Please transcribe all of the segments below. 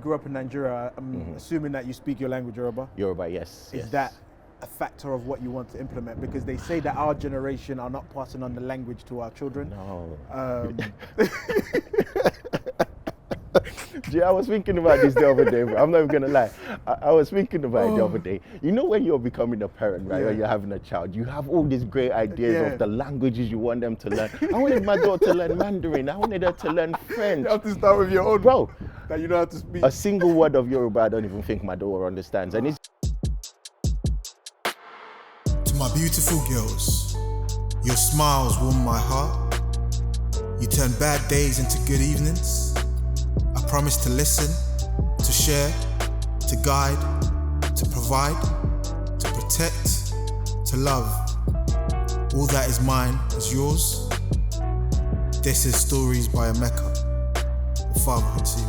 grew up in Nigeria, I'm assuming that you speak your language, Yoruba. Yoruba, yes. Is that a factor of what you want to implement? Because they say that our generation are not passing on the language to our children. No. Yeah, I was thinking about this the other day, bro. I'm not even gonna lie. I was thinking about it the other day. You know, when you're becoming a parent, right, or you're having a child, you have all these great ideas of the languages you want them to learn. I wanted my daughter to learn Mandarin. I wanted her to learn French. You have to start with your own, bro. That you know how to speak. A single word of Yoruba, I don't even think my daughter understands. And it's to my beautiful girls, your smiles warm my heart. You turn bad days into good evenings. I promise to listen, to share, to guide, to provide, to protect, to love. All that is mine is yours. This is Stories by Emeka, the Fatherhood series.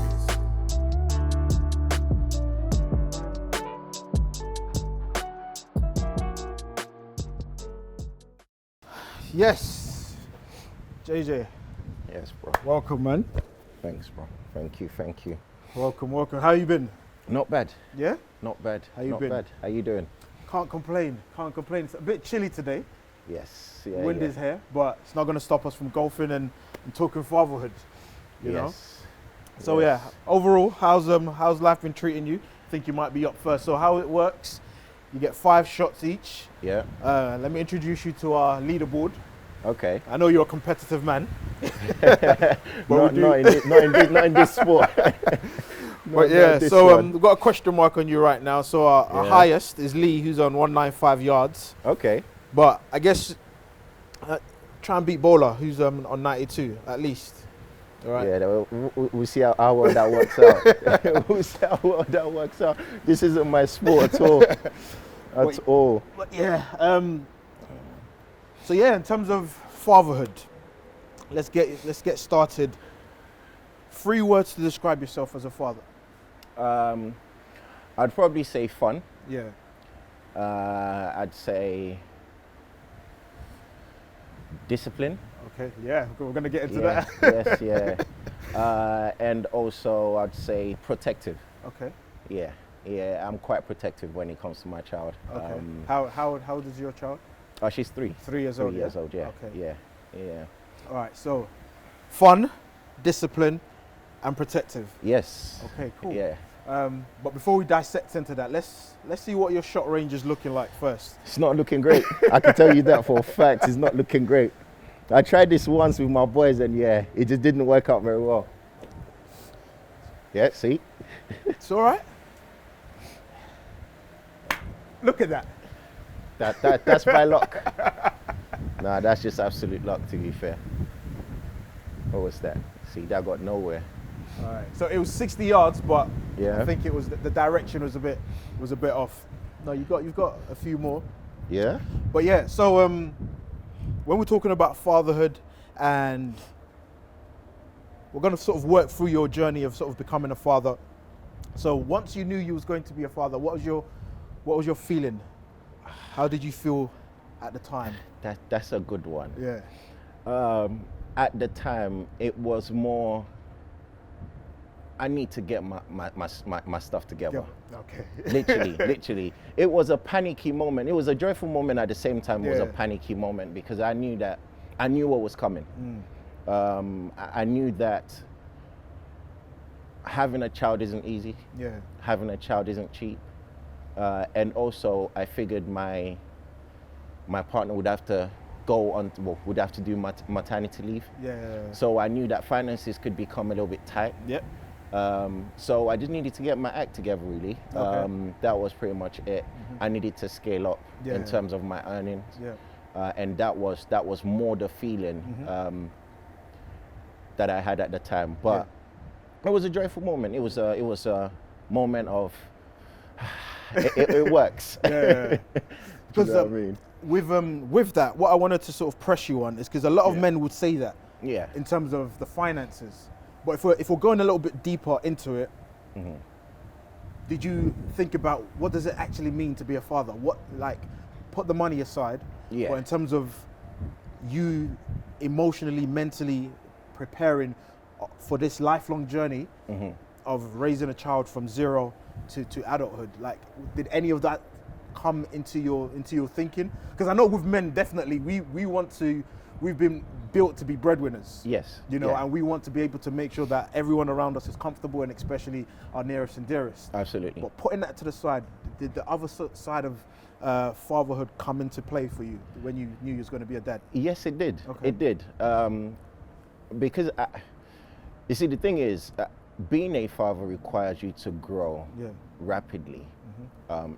Yes, JJ. yes, bro. Welcome, man. Thanks, bro. Thank you. Welcome. How you been? Not bad. Yeah? Not bad. How you Not been? bad. How you doing? Can't complain. It's a bit chilly today. Yes. Wind is here, but it's not going to stop us from golfing and talking fatherhood. You know. So yeah, overall, how's life been treating you? I think you might be up first. So how it works? You get 5 shots each. Yeah. Let me introduce you to our leaderboard. Okay. I know you're a competitive man. Not in this sport. But yeah, so we've got a question mark on you right now. So our highest is Lee, who's on 195 yards. Okay. But I guess try and beat Bowler, who's on 92 at least. All right. Yeah, we'll see how well that works out. We'll see how well that works out. This isn't my sport at all. All. But yeah. So yeah, in terms of fatherhood, let's get started. 3 words to describe yourself as a father. I'd probably say fun. Yeah. I'd say discipline. Okay. Yeah, we're gonna get into that. Yes. Yeah. And also, I'd say protective. Okay. Yeah. I'm quite protective when it comes to my child. Okay. How old is your child? She's 3. 3 years old. 3 years old. Yeah. Okay. Yeah. All right. So, fun, discipline, and protective. Yes. Okay. Cool. Yeah. But before we dissect into that, let's see what your shot range is looking like first. It's not looking great. I can tell you that for a fact. It's not looking great. I tried this once with my boys and it just didn't work out very well. Yeah, see? It's all right. Look at that. That's my luck. Nah, that's just absolute luck, to be fair. What was that? See, that got nowhere. All right. So it was 60 yards, but Yeah. I think it was the direction was a bit off. No, you've got a few more. Yeah? But yeah, so when we're talking about fatherhood, and we're going to sort of work through your journey of sort of becoming a father. So once you knew you was going to be a father, what was your feeling? How did you feel at the time? That's a good one. Yeah. At the time, it was more, I need to get my stuff together. Yeah. Okay. Literally. It was a panicky moment. It was a joyful moment at the same time. It was a Yeah. panicky moment because I knew what was coming. I knew that having a child isn't easy. Yeah. Having a child isn't cheap. And also I figured my partner would have to would have to do maternity leave. Yeah. So I knew that finances could become a little bit tight. Yep. So I just needed to get my act together, really. Okay. That was pretty much it. I needed to scale up in Yeah. terms of my earnings. Yeah. And that was more the feeling that I had at the time. But it was a joyful moment. It was a moment of it works. Yeah. Because You know what I mean? with that, what I wanted to sort of press you on is because a lot of men would say that Yeah. in terms of the finances. But if we're going a little bit deeper into it, did you think about what does it actually mean to be a father? What, like, put the money aside, Yeah. but in terms of you emotionally, mentally preparing for this lifelong journey, of raising a child from zero to adulthood? Like, did any of that come into your thinking? Because I know with men, definitely we've been built to be breadwinners. Yes. You know, yeah. and we want to be able to make sure that everyone around us is comfortable, and especially our nearest and dearest. Absolutely. But putting that to the side, did the other side of fatherhood come into play for you when you knew you was going to be a dad? Yes, it did. Okay. It did. Because you see, the thing is, being a father requires you to grow rapidly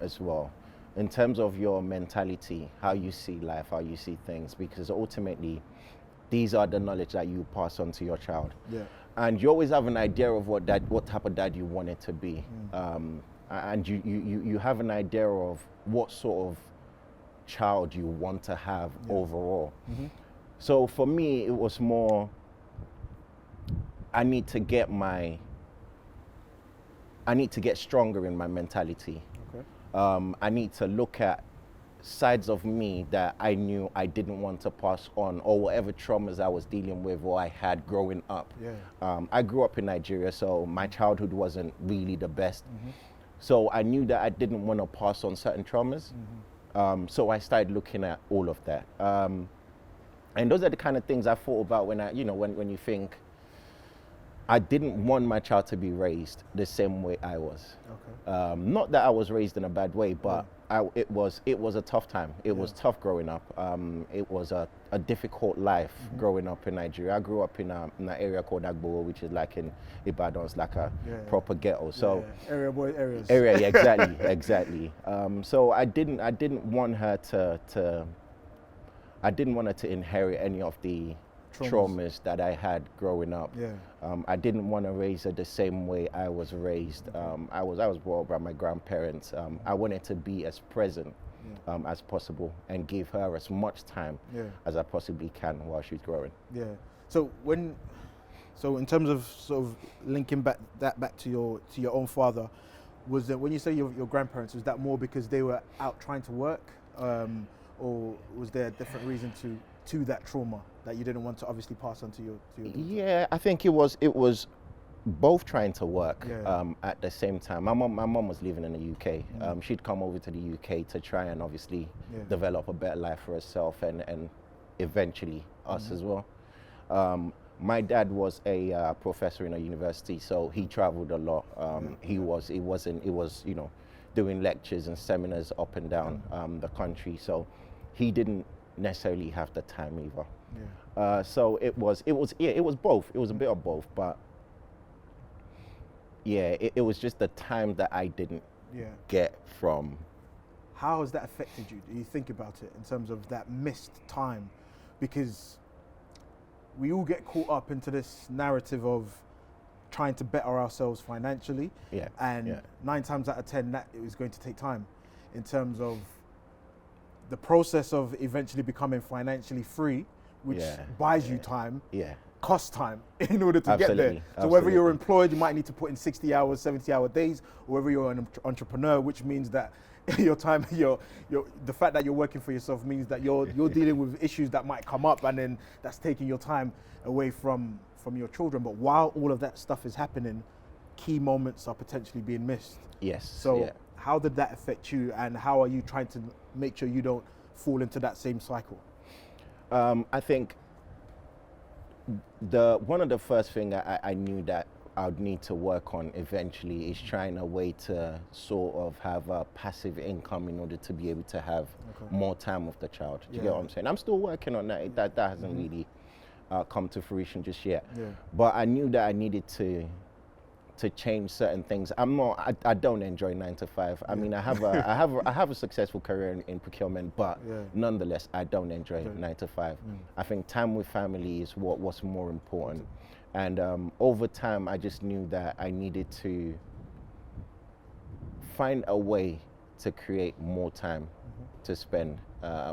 as well, in terms of your mentality, how you see life, how you see things, because ultimately these are the knowledge that you pass on to your child. Yeah. And you always have an idea of what type of dad you want it to be. And you have an idea of what sort of child you want to have overall. So for me, it was more, I need to get stronger in my mentality. Okay. I need to look at sides of me that I knew I didn't want to pass on, or whatever traumas I was dealing with or I had growing up. I grew up in Nigeria, so my childhood wasn't really the best. So I knew that I didn't want to pass on certain traumas. So I started looking at all of that. And those are the kind of things I thought about when when you think, I didn't want my child to be raised the same way I was. Okay. Not that I was raised in a bad way, but it was a tough time. It was tough growing up. It was a difficult life growing up in Nigeria. I grew up in an area called Agbo, which is like in Ibadan. It's like a proper ghetto. So area boy areas. Area, exactly, exactly. So I didn't want her to inherit any of the traumas that I had growing up. I didn't want to raise her the same way I was raised. I was brought up by my grandparents. I wanted to be as present as possible and give her as much time as I possibly can while she's growing. Yeah. So in terms of sort of linking back to your own father, was it, when you say your grandparents, was that more because they were out trying to work, or was there a different reason to that trauma that you didn't want to obviously pass on to your Yeah, I think it was both trying to work at the same time. My mom was living in the UK. She'd come over to the UK to try and obviously develop a better life for herself and eventually us as well. My dad was a professor in a university, so he traveled a lot. He was doing lectures and seminars up and down the country, so he didn't necessarily have the time either. So it was both. It was a bit of both, but it was just the time that I didn't get from. How has that affected you? Do you think about it in terms of that missed time? Because we all get caught up into this narrative of trying to better ourselves financially, and 9 times out of 10 that it was going to take time. In terms of the process of eventually becoming financially free, which buys you time, costs time in order to get there. So whether you're employed, you might need to put in 60 hours, 70-hour days, or whether you're an entrepreneur, which means that your time, the fact that you're working for yourself means that you're dealing with issues that might come up, and then that's taking your time away from your children. But while all of that stuff is happening, key moments are potentially being missed. Yes. So how did that affect you, and how are you trying to make sure you don't fall into that same cycle? I think one of the first things I knew that I would need to work on eventually is trying a way to sort of have a passive income in order to be able to have more time with the child. Do you get what I'm saying? I'm still working on that. That hasn't really come to fruition just yet. But I knew that I needed to change certain things. I don't enjoy 9 to 5. I mean, I have a successful career in procurement, but nonetheless, I don't enjoy 9 to 5. I think time with family is what's more important. And over time, I just knew that I needed to find a way to create more time to spend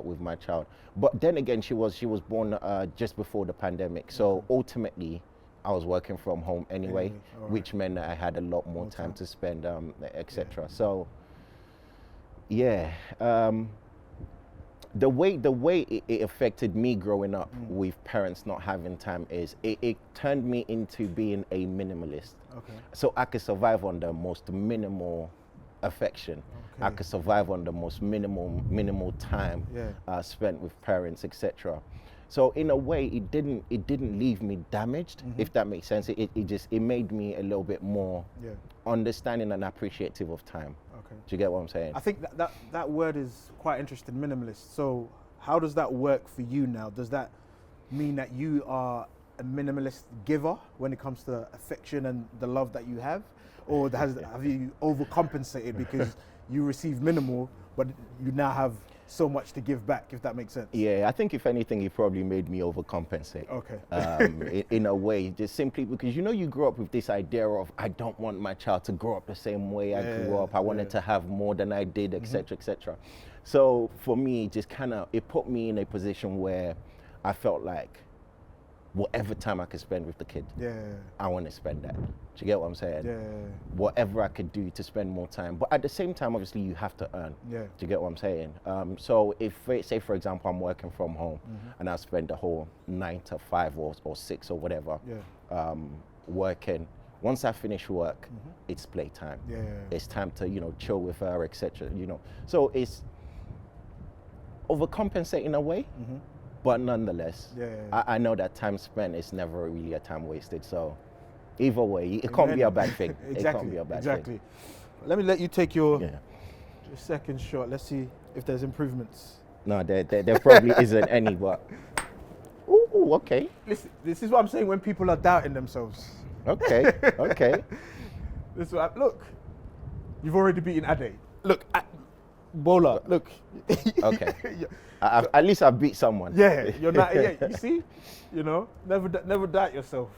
with my child. But then again, she was born just before the pandemic, so ultimately, I was working from home anyway, which meant that I had a lot more time to spend, etc. So, The way it affected me growing up with parents not having time is it turned me into being a minimalist. Okay. So I could survive on the most minimal affection. Okay. I could survive on the most minimal time Yeah. spent with parents, etc. So in a way, it didn't leave me damaged, if that makes sense. It made me a little bit more understanding and appreciative of time. Okay. Do you get what I'm saying? I think that word is quite interesting, minimalist. So how does that work for you now? Does that mean that you are a minimalist giver when it comes to affection and the love that you have? Or have you overcompensated because you receive minimal, but you now have so much to give back, if that makes sense? Yeah, I think if anything, it probably made me overcompensate. Okay. In a way, just simply because, you know, you grew up with this idea of, I don't want my child to grow up the same way I grew up. I wanted to have more than I did, etc., etc. So for me, just kind of, it put me in a position where I felt like whatever time I could spend with the kid, I want to spend that. Do you get what I'm saying? Yeah. Whatever I could do to spend more time. But at the same time, obviously, you have to earn. Yeah. Do you get what I'm saying? So if, say, for example, I'm working from home and I spend the whole 9 to 5 or 6 or whatever working, once I finish work, it's playtime. Yeah. It's time to, you know, chill with her, etc. You know, so it's overcompensate in a way. But nonetheless, I know that time spent is never really a time wasted. So either way, it can't be a bad thing. Exactly. It can't be a bad thing. Let me let you take your second shot. Let's see if there's improvements. No, there probably isn't any, but ooh, okay. Listen, this is what I'm saying when people are doubting themselves. Okay, okay. This is what look, you've already beaten Ade. Look, Bola, look. Okay. At least I beat someone. Yeah, you're not. Yeah, you see, you know, never doubt yourself.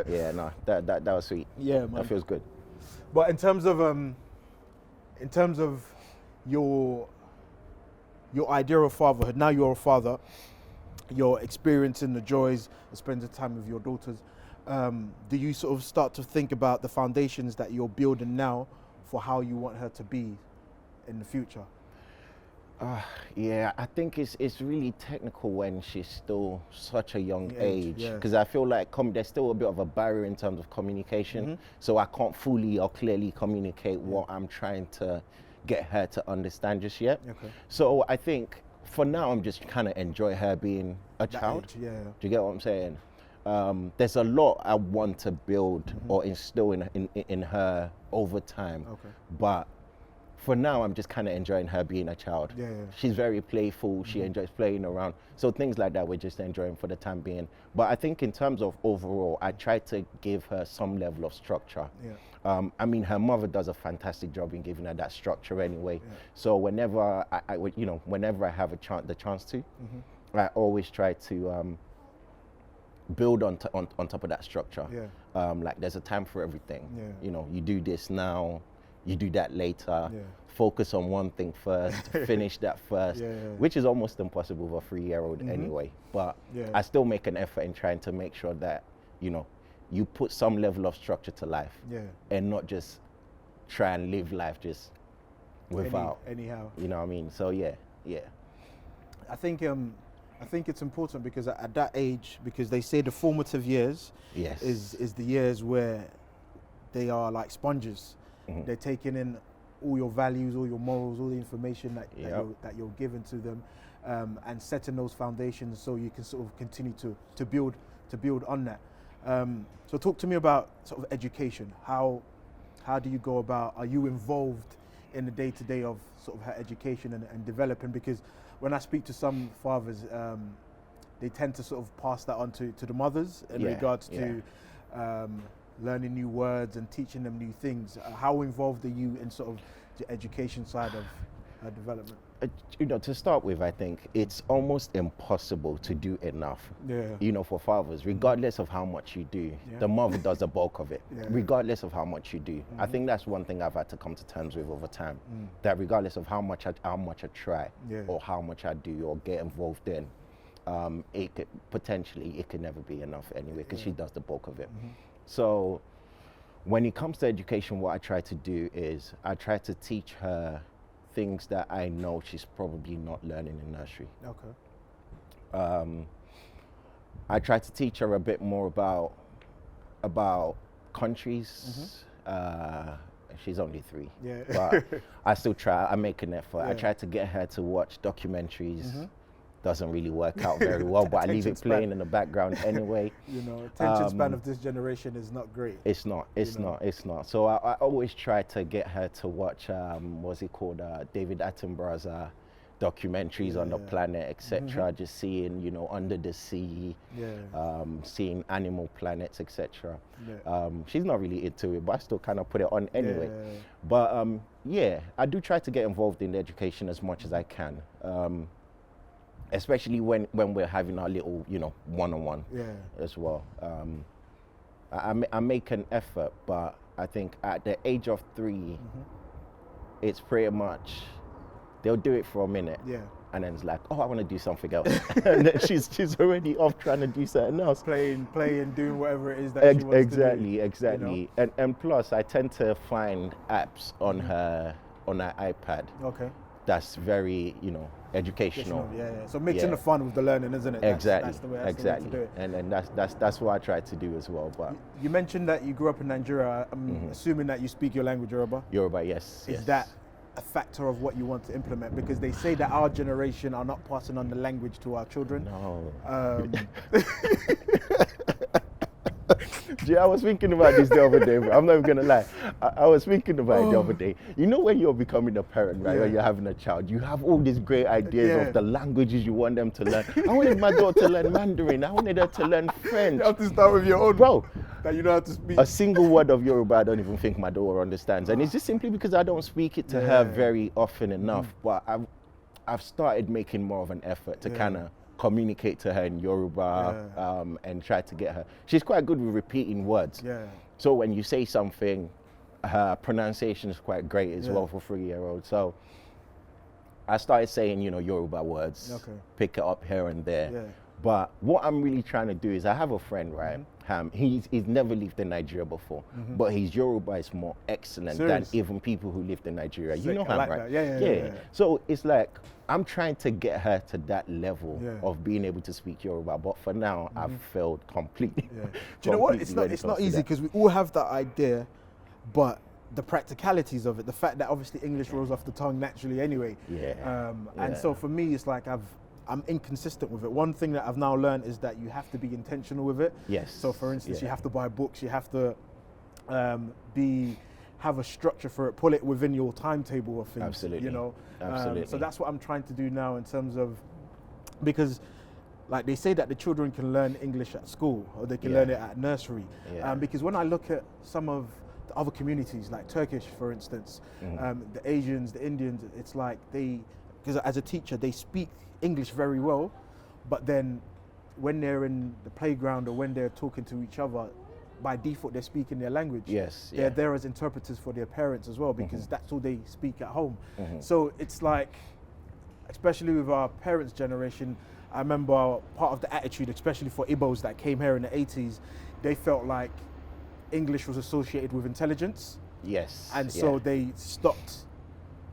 Yeah, no, that was sweet. Yeah, man. That feels good. But in terms of your idea of fatherhood, now you're a father, you're experiencing the joys of spending time with your daughters. Do you sort of start to think about the foundations that you're building now for how you want her to be in the future? Yeah, I think it's really technical when she's still such a young age, yeah. because I feel like there's still a bit of a barrier in terms of communication, so I can't fully or clearly communicate what I'm trying to get her to understand just yet. Okay. So I think for now I'm just kind of enjoy her being a child. Age, yeah. Do you get what I'm saying? There's a lot I want to build or instill in her over time, but for now, I'm just kind of enjoying her being a child. Yeah. She's very playful. She enjoys playing around. So things like that, we're just enjoying for the time being. But I think in terms of overall, I try to give her some level of structure. Yeah. I mean, her mother does a fantastic job in giving her that structure anyway. Yeah. So whenever whenever I have the chance to, I always try to build on top of that structure. Yeah. Like there's a time for everything. Yeah. You know, you do this now. You do that later, focus on one thing first, finish that first, which is almost impossible for a 3-year-old anyway. But I still make an effort in trying to make sure that, you know, you put some level of structure to life and not just try and live life just without. Anyhow. You know what I mean? So yeah. I think it's important because at that age, because they say the formative years is the years where they are like sponges. They're taking in all your values, all your morals, all the information that you're giving to them, and setting those foundations so you can sort of continue to build on that. So talk to me about sort of education. How do you go about? Are you involved in the day-to-day of sort of her education and developing? Because when I speak to some fathers, they tend to sort of pass that on to the mothers in regards to learning new words and teaching them new things. How involved are you in sort of the education side of her development? You know, to start with, I think it's almost impossible to do enough, you know, for fathers, regardless of how much you do. The mother does the bulk of it, regardless of how much you do. I think that's one thing I've had to come to terms with over time, that regardless of how much I try or how much I do or get involved in, it could never be enough anyway, because she does the bulk of it. So when it comes to education, what I try to do is I try to teach her things that I know she's probably not learning in nursery. Okay. I try to teach her a bit more about countries. She's only 3, Yeah. but I still try. I make an effort. I Yeah. try to get her to watch documentaries. Doesn't really work out very well, but I leave it playing in the background anyway. You know, attention span of this generation is not great. It's not. It's not. So I always try to get her to watch what's it called? David Attenborough's documentaries on the planet, etc. Just seeing, you know, under the sea, seeing animal planets, etc. She's not really into it, but I still kind of put it on anyway. But yeah, I do try to get involved in the education as much as I can. Especially when we're having our little, you know, one-on-one as well. I make an effort, but I think at the age of 3, it's pretty much, they'll do it for a minute. And then it's like, oh, I want to do something else. And then she's already off trying to do something else. Playing, doing whatever it is that she wants to do. Exactly. You know? And plus, I tend to find apps on her iPad. Okay. That's very, you know, educational. So mixing the fun with the learning, isn't it? Exactly. That's the way to do it. And that's what I try to do as well. But you mentioned that you grew up in Nigeria. I'm assuming that you speak your language, Yoruba. Yoruba, yes. Is that a factor of what you want to implement? Because they say that our generation are not passing on the language to our children. No. Gee, I was thinking about this the other day, bro. I'm not even gonna lie. I was thinking about it the other day. You know, when you're becoming a parent, right, or you're having a child, you have all these great ideas of the languages you want them to learn. I wanted my daughter to learn Mandarin. I wanted her to learn French. You have to start with your own, bro. That you know how to speak. A single word of Yoruba, I don't even think my daughter understands, and it's just simply because I don't speak it to her very often enough. But I've started making more of an effort to kind of communicate to her in Yoruba and try to get her. She's quite good with repeating words. So when you say something, her pronunciation is quite great as well for 3-year-olds. So I started saying, you know, Yoruba words, pick it up here and there. But what I'm really trying to do is, I have a friend, right? He's never lived in Nigeria before, but his Yoruba is more excellent than even people who lived in Nigeria. You know Ham, like right? Yeah. So it's like, I'm trying to get her to that level of being able to speak Yoruba, but for now, I've failed completely. Do you know what? It's not easy, because we all have that idea, but the practicalities of it, the fact that obviously English rolls off the tongue naturally anyway. And so for me, it's like I'm inconsistent with it. One thing that I've now learned is that you have to be intentional with it. So for instance, you have to buy books, you have to have a structure for it, pull it within your timetable of things. Absolutely. You know? Absolutely. So that's what I'm trying to do now, in terms of, because like they say that the children can learn English at school, or they can learn it at nursery. Because when I look at some of the other communities, like Turkish, for instance, the Asians, the Indians, it's like because as a teacher, they speak English very well, but then when they're in the playground or when they're talking to each other, by default they're speaking their language. They're there as interpreters for their parents as well, because that's all they speak at home. So it's like, especially with our parents' generation, I remember part of the attitude, especially for Igbos that came here in the 80s, they felt like English was associated with intelligence. And so they stopped.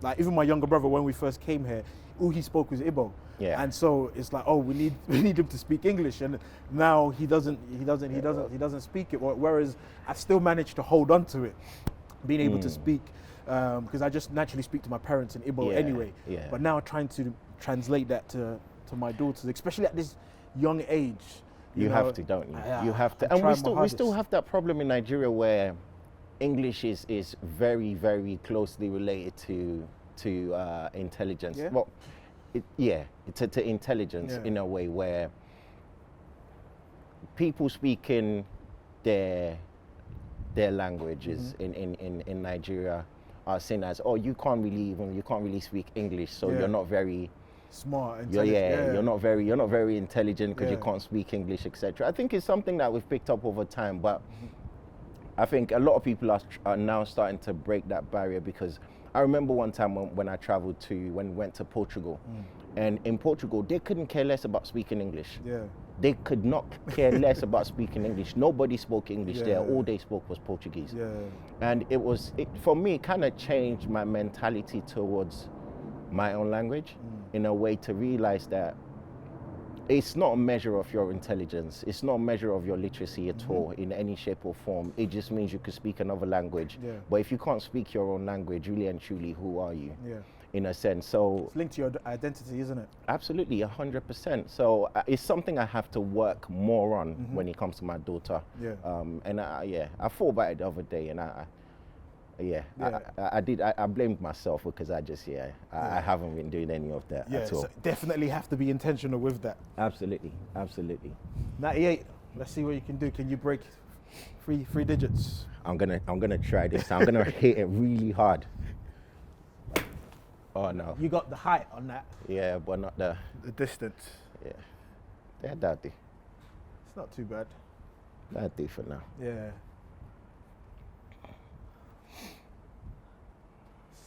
Like even my younger brother, when we first came here, all he spoke was Igbo. And so it's like, oh, we need him to speak English, and now he doesn't speak it. Whereas I've still managed to hold on to it, being able to speak, because I just naturally speak to my parents in Igbo anyway. But now trying to translate that to my daughters, especially at this young age. You have to, don't you? You have to. And we still have that problem in Nigeria where English is very, very closely related to intelligence. Well, to intelligence in a way where people speaking their languages in Nigeria are seen as, oh, you can't really speak English, so you're not very smart. You're not very intelligent because you can't speak English, etc. I think it's something that we've picked up over time, but I think a lot of people are now starting to break that barrier, because I remember one time when we went to Portugal, and in Portugal they couldn't care less about speaking English. They could not care less about speaking English. Nobody spoke English there. All they spoke was Portuguese. And it for me, kind of changed my mentality towards my own language in a way to realize that it's not a measure of your intelligence. It's not a measure of your literacy at all in any shape or form. It just means you could speak another language. Yeah. But if you can't speak your own language, really and truly, who are you? Yeah. In a sense. So It's linked to your identity, isn't it? absolutely, 100%. So it's something I have to work more on when it comes to my daughter. Yeah. And I thought about it the other day, and I blamed myself because I haven't been doing any of that Yeah, at all. so definitely have to be intentional with that. Absolutely. 98. Let's see what you can do. Can you break three digits? I'm gonna try this. I'm gonna hit it really hard. Oh no. You got the height on that. Yeah, but not the distance. yeah. They're dirty. It's not too bad. Dirty for now. Yeah.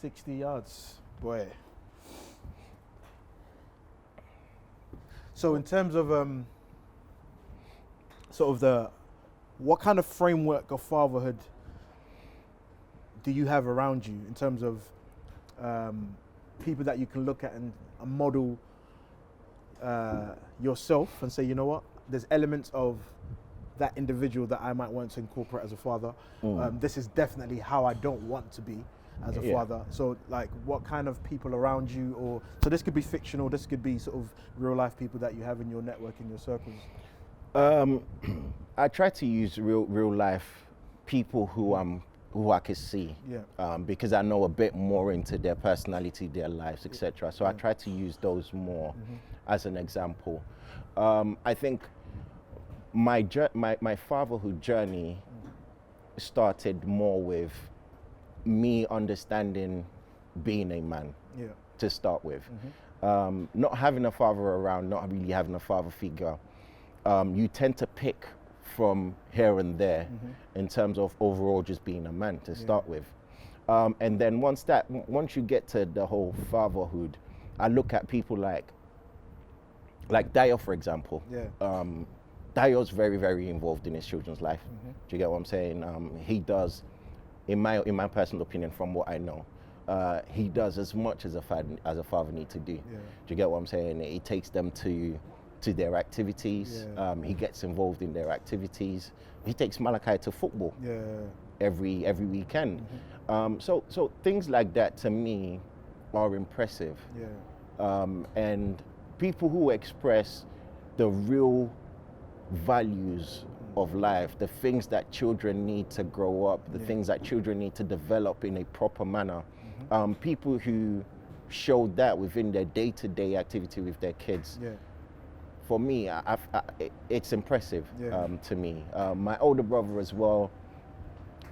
60 yards, boy. So in terms of what kind of framework of fatherhood do you have around you in terms of people that you can look at and model yourself and say, you know what, there's elements of that individual that I might want to incorporate as a father. This is definitely how I don't want to be as a father. So like, what kind of people around you, or so this could be fictional, this could be sort of real life people that you have in your network, in your circles? I try to use real life people who I can see, because I know a bit more into their personality, their lives, etc. So I try to use those more as an example. I think my fatherhood journey started more with me understanding being a man to start with. Not having a father around, not really having a father figure, you tend to pick from here and there in terms of overall just being a man to start with. And then once you get to the whole fatherhood, I look at people like Dio, for example. Dio's very, very involved in his children's life. Do you get what I'm saying? He does, in my personal opinion, from what I know, he does as much as a father needs to do. Do you get what I'm saying? He takes them to their activities. He gets involved in their activities. He takes Malachi to football every weekend. So things like that to me are impressive. And people who express the real values of life, the things that children need to grow up, the things that children need to develop in a proper manner. People who show that within their day-to-day activity with their kids. For me, it's impressive to me. My older brother as well,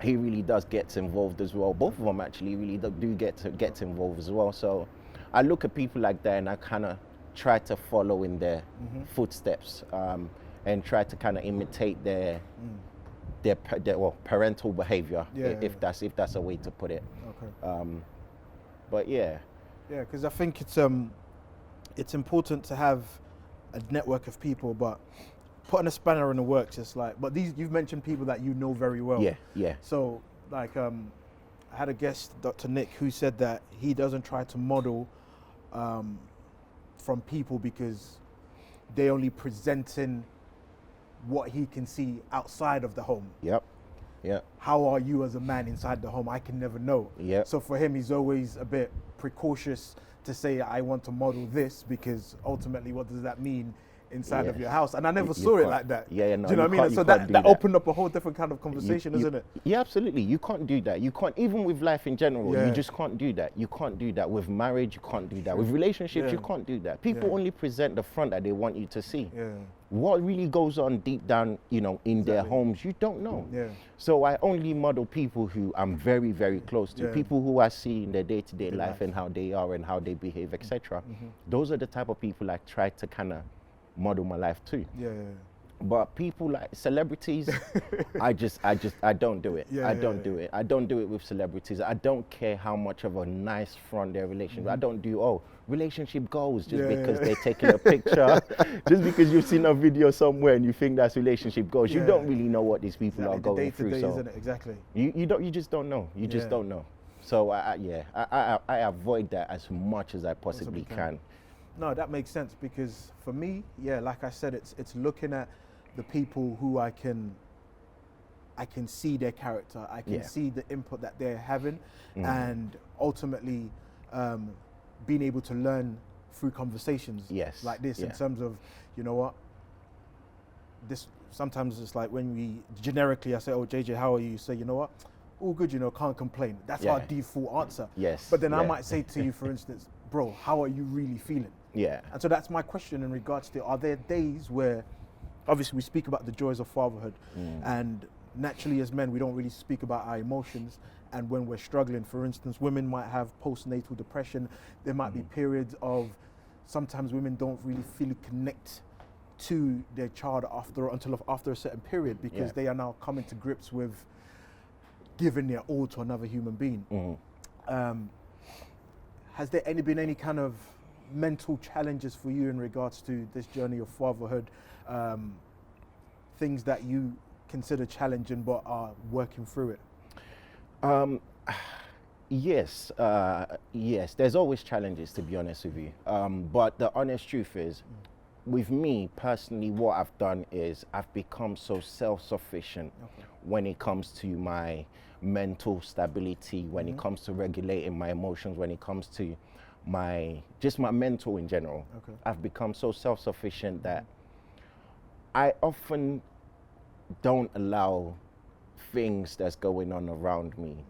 he really does get involved as well. Both of them actually really do get involved as well. So I look at people like that and I kind of try to follow in their footsteps and try to kind of imitate their parental behavior, if that's a way to put it. But because I think it's important to have a network of people, but putting a spanner in the works, it's like, but you've mentioned people that you know very well. So like, I had a guest, Dr. Nick, who said that he doesn't try to model from people because they only presenting what he can see outside of the home. How are you as a man inside the home? I can never know. So for him, he's always a bit precautious to say, I want to model this, because ultimately, what does that mean inside of your house? And I never saw it like that. Do you know what I mean? And so that opened up a whole different kind of conversation, isn't it? Yeah, absolutely. You can't do that. You can't, even with life in general, you just can't do that. You can't do that with marriage. You can't do that with relationships. You can't do that. People only present the front that they want you to see. What really goes on deep down, in their homes, you don't know. So I only model people who I'm very, very close to, people who I see in their day-to-day life and how they are and how they behave, etc. Those are the type of people I try to kind of model my life to. But people like celebrities, I don't do it. I don't do it. I don't do it with celebrities. I don't care how much of a nice front their relationship. I don't do relationship goals just because they're taking a picture, just because you've seen a video somewhere and you think that's relationship goals. You don't really know what these people are going through. So isn't it? Exactly. You just don't know. You just don't know. So I avoid that as much as I possibly can. No, that makes sense, because for me, like I said, it's looking at the people who I can see their character, I can see the input that they're having, and ultimately being able to learn through conversations like this, in terms of, you know what, this sometimes it's like when we generically, I say, oh JJ, how are you? You say, you know what, all good, you know, can't complain. That's our default answer. But then I might say to you, for instance, bro, how are you really feeling? And so that's my question in regards to, are there days where, obviously we speak about the joys of fatherhood, and naturally as men we don't really speak about our emotions, and when we're struggling, for instance, women might have postnatal depression, there might be periods of, sometimes women don't really feel connect to their child after a certain period, because they are now coming to grips with giving their all to another human being. Has there been any kind of mental challenges for you in regards to this journey of fatherhood, things that you consider challenging but are working through it? Yes, there's always challenges, to be honest with you, but the honest truth is, with me personally, what I've done is I've become so self-sufficient when it comes to my mental stability, when it comes to regulating my emotions, when it comes to my mental in general. I've become so self-sufficient that I often don't allow things that's going on around me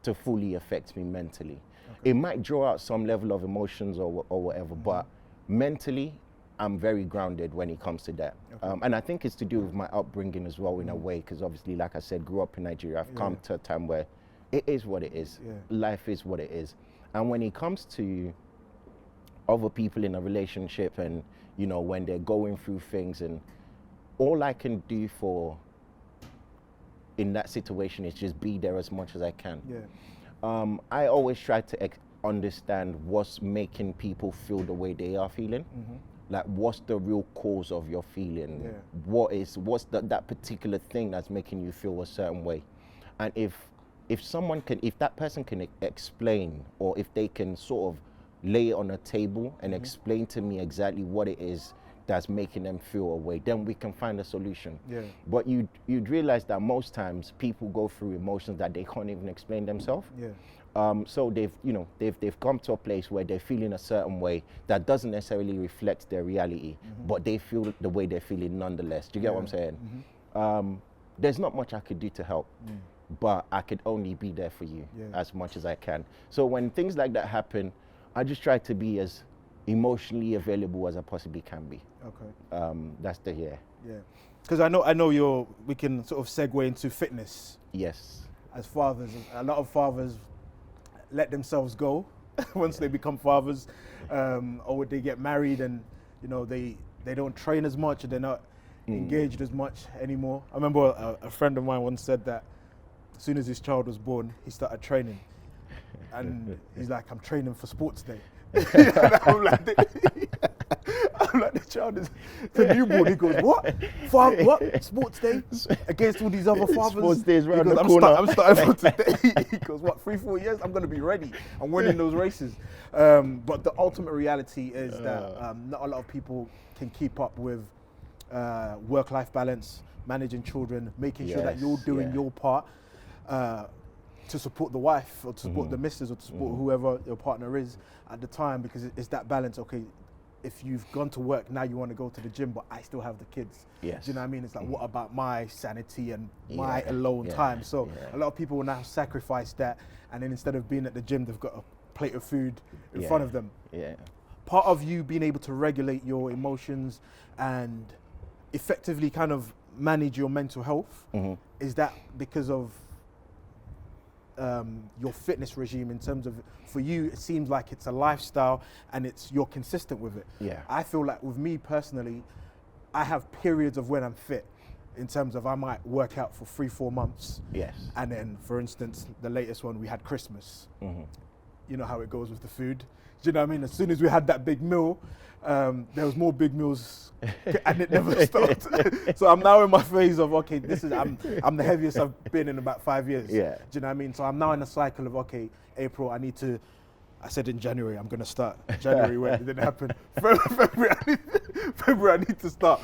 to fully affect me mentally. It might draw out some level of emotions or whatever, but mentally I'm very grounded when it comes to that. And I think it's to do with my upbringing as well, in a way, because obviously, like I said, grew up in Nigeria. I've come to a time where it is what it is. Life is what it is. And when it comes to other people in a relationship, and, you know, when they're going through things, and all I can do in that situation is just be there as much as I can. I always try to understand what's making people feel the way they are feeling. Like, what's the real cause of your feeling? What's that particular thing that's making you feel a certain way? And if that person can explain, or if they can sort of lay it on a table and explain to me exactly what it is that's making them feel a way, then we can find a solution. But you'd realize that most times people go through emotions that they can't even explain themselves. So they've come to a place where they're feeling a certain way that doesn't necessarily reflect their reality, but they feel the way they're feeling nonetheless. Do you get what I'm saying? There's not much I could do to help, but I could only be there for you as much as I can. So when things like that happen, I just try to be as emotionally available as I possibly can be. That's the Because I know we can sort of segue into fitness. As fathers, a lot of fathers let themselves go once they become fathers, or they get married, and, you know, they don't train as much, and they're not engaged as much anymore. I remember a friend of mine once said that as soon as his child was born, he started training, and he's like, I'm training for sports day. I'm like, the child is the newborn. He goes, what? What? Sports day? Against all these other fathers? Sports day is around the corner. corner. I'm starting from today. He goes, what, 3-4 years? I'm going to be ready. I'm winning those races. But the ultimate reality is that not a lot of people can keep up with work-life balance, managing children, making sure that you're doing your part to support the wife, or to support the missus, or to support whoever your partner is at the time, because it's that balance. Okay, if you've gone to work, now you want to go to the gym, but I still have the kids. Do you know what I mean? It's like, what about my sanity and my alone time? So a lot of people will now sacrifice that, and then instead of being at the gym, they've got a plate of food in front of them. Part of you being able to regulate your emotions and effectively kind of manage your mental health, is that because of your fitness regime? In terms of, for you, it seems like it's a lifestyle, and you're consistent with it. I feel like with me personally, I have periods of when I'm fit, in terms of I might work out for 3-4 months. And then, for instance, the latest one, we had Christmas. you know how it goes with the food. Do you know what I mean? As soon as we had that big meal, there was more big meals, and it never stopped. So I'm now in my phase of, okay, I'm the heaviest I've been in about 5 years. Yeah. Do you know what I mean? So I'm now in a cycle of, okay, April, I said in January, I'm going to start. January went, it didn't happen. February, I need to start.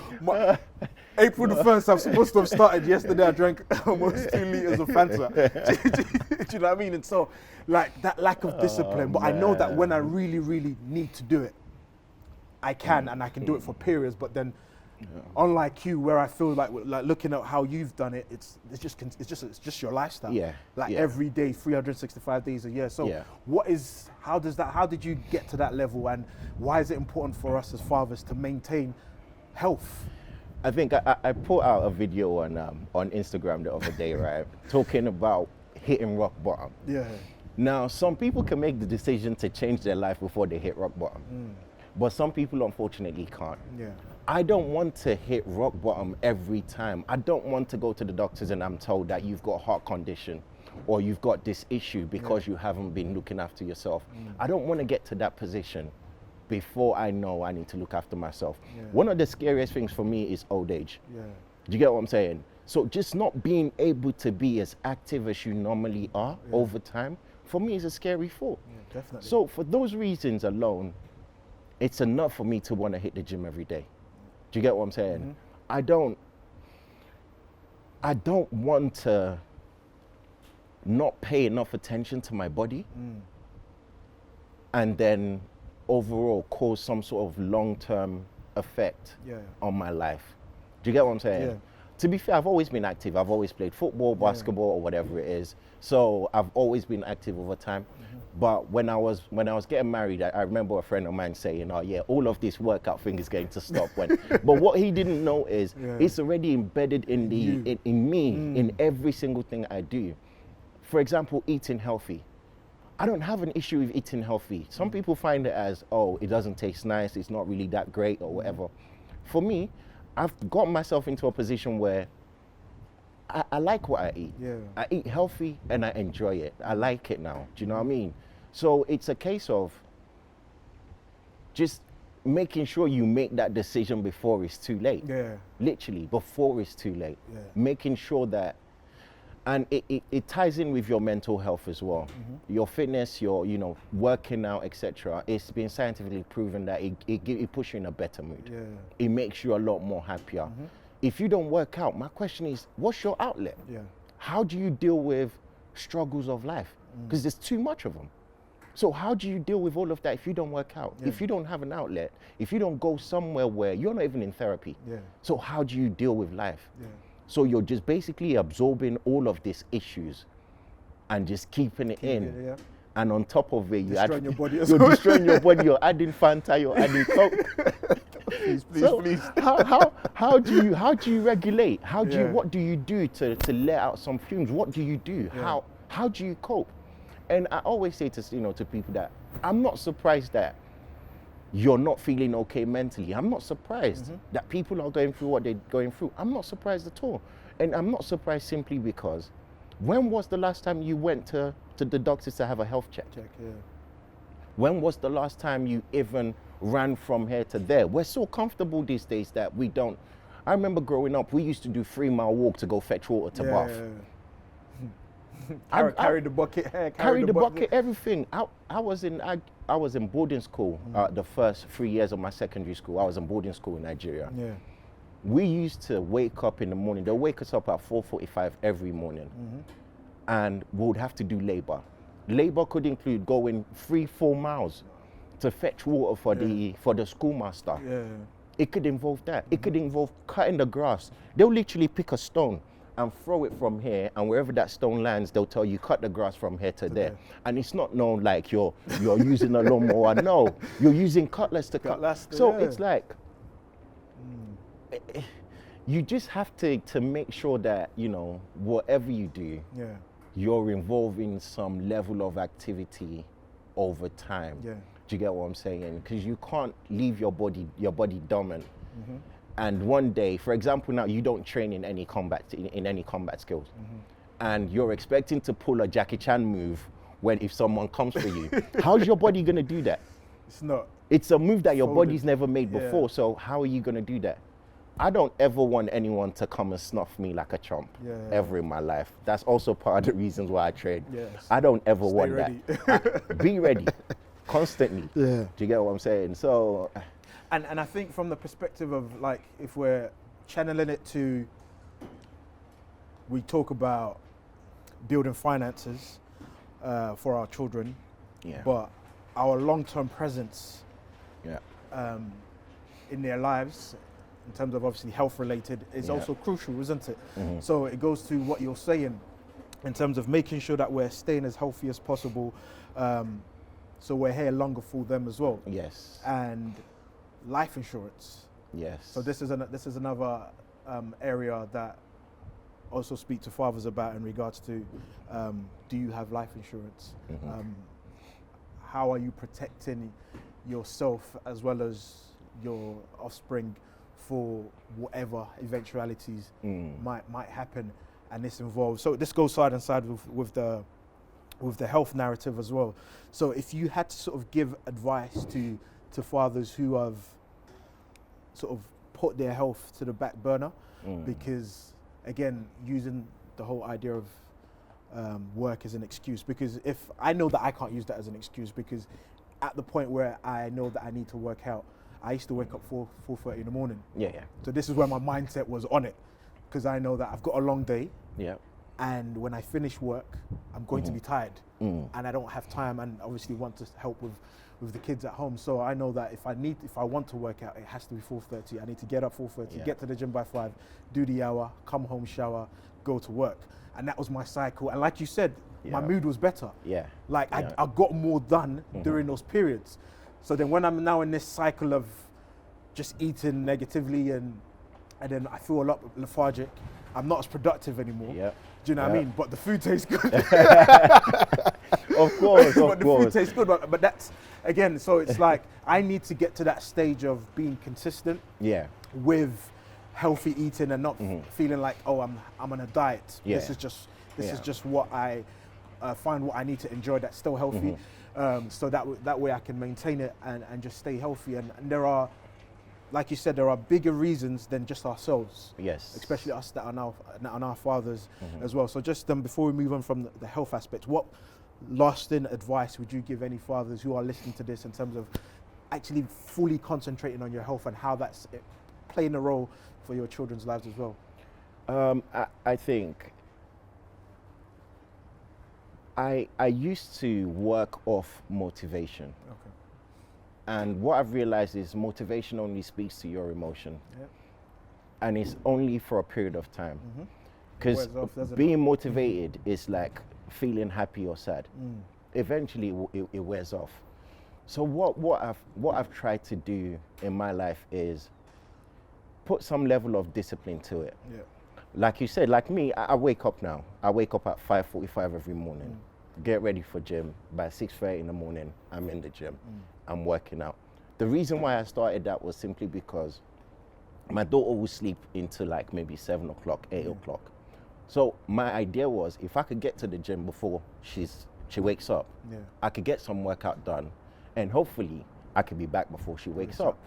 April the 1st, I'm supposed to have started. Yesterday, I drank almost 2 liters of Fanta. Do you know what I mean? And so, like, that lack of discipline. But I know that when I really, really need to do it, I can, and I can do it for periods. But then, unlike you, where I feel like looking at how you've done it, it's just your lifestyle. Yeah. Every day, 365 days a year. So how did you get to that level, and why is it important for us as fathers to maintain health? I think I put out a video on Instagram the other day, right, talking about hitting rock bottom. Yeah. Now, some people can make the decision to change their life before they hit rock bottom, but some people unfortunately can't. Yeah. I don't want to hit rock bottom every time. I don't want to go to the doctors and I'm told that you've got a heart condition or you've got this issue because you haven't been looking after yourself. I don't want to get to that position before I know I need to look after myself. Yeah. One of the scariest things for me is old age. Yeah. Do you get what I'm saying? So just not being able to be as active as you normally are over time, for me is a scary thought. Yeah, definitely. So for those reasons alone, it's enough for me to want to hit the gym every day. Do you get what I'm saying? I don't want to not pay enough attention to my body and then overall cause some sort of long-term effect on my life. Do you get what I'm saying? Yeah. To be fair, I've always been active. I've always played football, basketball, or whatever it is. So I've always been active over time. But when I was getting married, I remember a friend of mine saying, "Oh yeah, all of this workout thing is going to stop." But what he didn't know is it's already embedded in me, in every single thing I do. For example, eating healthy. I don't have an issue with eating healthy. Some people find it as, oh, it doesn't taste nice, it's not really that great or whatever. For me, I've got myself into a position where I like what I eat. Yeah. I eat healthy and I enjoy it. I like it now. Do you know what I mean? So it's a case of just making sure you make that decision before it's too late. Yeah. Literally, before it's too late. Yeah. Making sure that, and it ties in with your mental health as well. Your fitness, your working out, etc. It's been scientifically proven that it puts you in a better mood. Yeah. It makes you a lot more happier. If you don't work out, my question is, what's your outlet? Yeah. How do you deal with struggles of life? Because there's too much of them. So how do you deal with all of that if you don't work out? Yeah. If you don't have an outlet, if you don't go somewhere where you're not even in therapy? Yeah. So how do you deal with life? Yeah. So you're just basically absorbing all of these issues and just keeping it in. Yeah. And on top of it, Destroying your body as you're well. destroying your body, you're adding Fanta, you're adding Coke. Please. How do you regulate? What do you do to let out some fumes? What do you do? Yeah. How do you cope? And I always say to people that I'm not surprised that you're not feeling okay mentally. I'm not surprised that people are going through what they're going through. I'm not surprised at all. And I'm not surprised simply because when was the last time you went to the doctors to have a health check? When was the last time you even ran from here to there? We're so comfortable these days that we don't. I remember growing up, we used to do 3-mile walk to go fetch water to bath. Carry the bucket. Carry the bucket, everything. I was in boarding school the first 3 years of my secondary school. I was in boarding school in Nigeria. Yeah. We used to wake up in the morning. They'll wake us up at 4:45 every morning, and we would have to do labor. Labor could include going 3-4 miles to fetch water for the schoolmaster. Yeah. It could involve that. It could involve cutting the grass. They'll literally pick a stone and throw it from here, and wherever that stone lands, they'll tell you cut the grass from here to there. And it's not known like you're using a lawnmower. No, you're using cutlass to cut. So it's like you just have to make sure that whatever you do, you're involving some level of activity over time. Yeah. Do you get what I'm saying? Because you can't leave your body dormant. And one day, for example, now you don't train in any combat skills, and you're expecting to pull a Jackie Chan move when if someone comes for you. How's your body gonna do that? It's not. It's a move that your Folded. body's never made Yeah. before. So how are you gonna do that? I don't ever want anyone to come and snuff me like a chump ever in my life. That's also part of the reasons why I train. Yes. I don't ever Stay want ready. that. Be ready, constantly. Yeah. Do you get what I'm saying? So, And I think from the perspective of like, if we're channeling it to, we talk about building finances for our children, yeah, but our long-term presence yeah, in their lives, in terms of obviously health related, is Yeah. also crucial, isn't it? Mhm. So it goes to what you're saying in terms of making sure that we're staying as healthy as possible, so we're here longer for them as well. yes, And life insurance. yes. So this is another area that also speak to fathers about in regards to, do you have life insurance? Mhm. How are you protecting yourself as well as your offspring for whatever eventualities might happen? And this involves, so this goes side and side with the health narrative as well. So if you had to sort of give advice to fathers who have sort of put their health to the back burner, because again, using the whole idea of work as an excuse, because if I know that I can't use that as an excuse, because at the point where I know that I need to work out, I used to wake up 4:30 in the morning. Yeah, yeah, So this is where my mindset was on it, because I know that I've got a long day, yeah. and when I finish work, I'm going to be tired, and I don't have time, and obviously want to help with the kids at home. So I know that if I want to work out, it has to be 4:30. I need to get up 4:30, get to the gym by 5, do the hour, come home, shower, go to work. And that was my cycle. And like you said, my Yeah. mood was better. Yeah. Like Yeah. I got more done during those periods. So then when I'm now in this cycle of just eating negatively and then I feel a lot lethargic, I'm not as productive anymore. Yeah. Do you know what I Yeah. mean? But the food tastes good. Of course, But of the food course. tastes good. But that's, again, so it's like I need to get to that stage of being consistent Yeah. with healthy eating and not feeling like, oh, I'm on a diet. Yeah. This Yeah. is just what I find what I need to enjoy that's still healthy. So that way I can maintain it and just stay healthy. And there are, like you said, there are bigger reasons than just ourselves. Yes. Especially us that are now fathers as well. So just before we move on from the health aspect, what lasting advice would you give any fathers who are listening to this in terms of actually fully concentrating on your health and how that's playing a role for your children's lives as well? I think I used to work off motivation. Okay. And what I've realized is motivation only speaks to your emotion. Yep. And it's only for a period of time. Because Wears off, doesn't it? being motivated is like feeling happy or sad. Eventually it wears off. So what I've tried to do in my life is put some level of discipline to it. Yeah. Like you said, like me, I wake up now. I wake up at 5:45 every morning, get ready for gym. By 6:30 in the morning, I'm in the gym. I'm working out. The reason why I started that was simply because my daughter will sleep into like maybe 7 o'clock, 8 o'clock. So my idea was if I could get to the gym before she wakes up, I could get some workout done, and hopefully I could be back before she wakes up.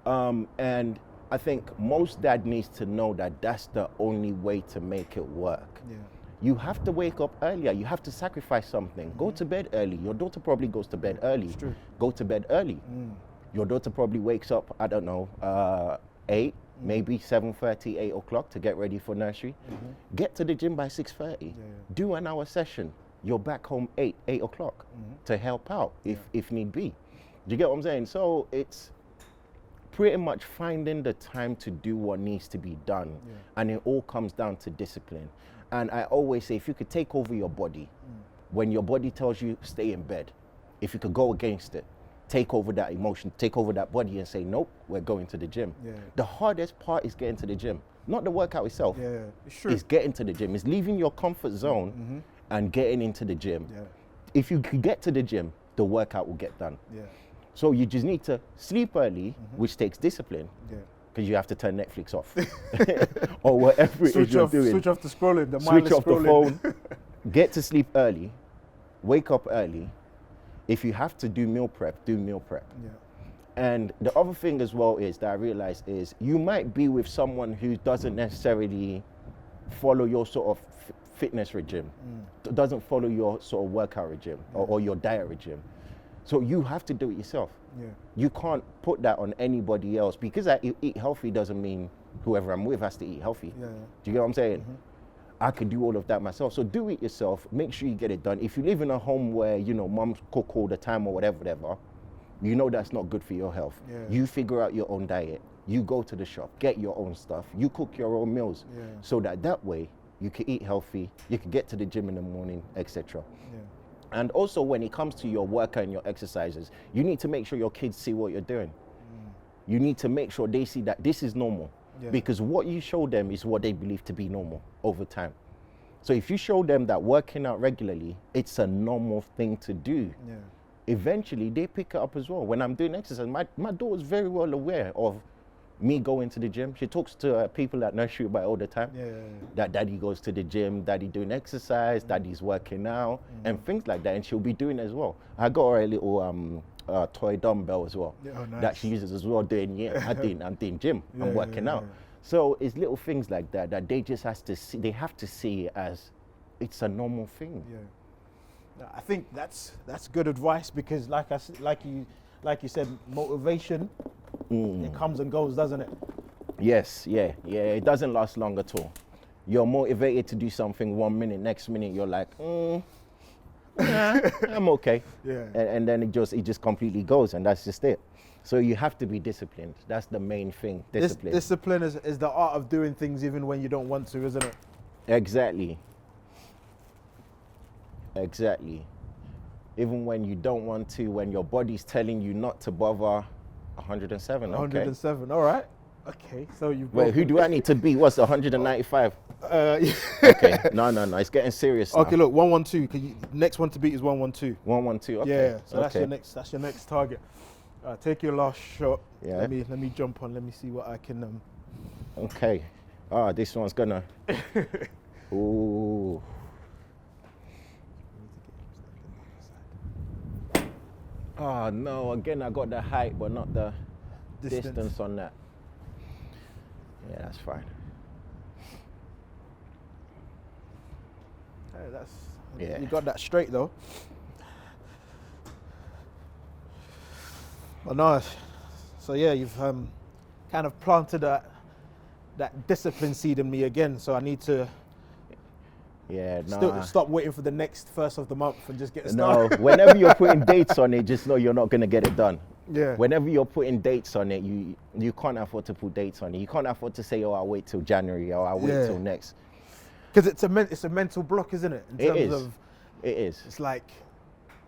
And I think most dad needs to know that that's the only way to make it work. Yeah. You have to wake up earlier. You have to sacrifice something. Go to bed early. Your daughter probably goes to bed early. It's true. Go to bed early. Your daughter probably wakes up, I don't know, 8, maybe 7:30, 8 o'clock to get ready for nursery. Get to the gym by 6:30. Do an hour session. You're back home 8 o'clock to help out if need be. Do you get what I'm saying? So it's pretty much finding the time to do what needs to be done. And it all comes down to discipline. And I always say, if you could take over your body, when your body tells you stay in bed, if you could go against it, take over that emotion, take over that body and say, nope, we're going to the gym. The hardest part is getting to the gym, not the workout itself. It's true. It's getting to the gym. It's leaving your comfort zone and getting into the gym. If you could get to the gym, the workout will get done. So you just need to sleep early, which takes discipline. Because you have to turn Netflix off or whatever it is you're doing. Switch off the scrolling, the Switch mindless off scrolling. the phone, get to sleep early, wake up early. If you have to do meal prep, do meal prep. Yeah. And the other thing as well is that I realized is you might be with someone who doesn't necessarily follow your sort of fitness regime, doesn't follow your sort of workout regime or your diet regime. So you have to do it yourself. Yeah. You can't put that on anybody else. Because I eat healthy doesn't mean whoever I'm with has to eat healthy. Yeah. Do you get what I'm saying? I could do all of that myself. So do it yourself. Make sure you get it done. If you live in a home where, you know, mom cook all the time or whatever, you know that's not good for your health. Yeah. You figure out your own diet. You go to the shop, get your own stuff. You cook your own meals. Yeah. So that way you can eat healthy, you can get to the gym in the morning, etc. Yeah. And also when it comes to your workout and your exercises, you need to make sure your kids see what you're doing. You need to make sure they see that this is normal. Yeah. Because what you show them is what they believe to be normal over time. So if you show them that working out regularly, it's a normal thing to do, Yeah. eventually they pick it up as well. When I'm doing exercise, my daughter's very well aware of me going to the gym. She talks to people at nursery about it all the time. Yeah. That daddy goes to the gym, daddy doing exercise, daddy's working out, and things like that. And she'll be doing it as well. I got her a little toy dumbbell as well, Yeah, oh, nice. that she uses as well. I'm doing gym, I'm working out. Yeah. So it's little things like that that they just has to see. They have to see it as it's a normal thing. Yeah. I think that's good advice because, like you said, motivation it comes and goes, doesn't it? Yes, yeah. It doesn't last long at all. You're motivated to do something 1 minute, next minute you're like, nah, I'm okay. Yeah. And then it just completely goes, and that's just it. So you have to be disciplined. That's the main thing. Discipline. Discipline is the art of doing things even when you don't want to, isn't it? Exactly. Even when you don't want to, when your body's telling you not to bother. 107. Okay. 107. All right. Okay. So you. Wait, who do I need to beat? What's 195? Yeah. Okay. No. It's getting serious now. Okay. Look, 112. Next one to beat is 112. 112. Okay. Yeah. So okay. that's your next target. Take your last shot. Yeah. Let me jump on. Let me see what I can. Okay. This one's gonna. Ooh. Oh no! Again, I got the height, but not the distance on that. Yeah, that's fine. You got that straight though. Well, no. So yeah, you've kind of planted that discipline seed in me again. So I need to. Yeah, stop waiting for the next first of the month and just get started. No, whenever you're putting dates on it, just know you're not going to get it done. Yeah. Whenever you're putting dates on it, you can't afford to put dates on it. You can't afford to say, oh, I'll wait till January or I'll wait till next. Because it's a mental block, isn't it? In terms of, it is. It's like,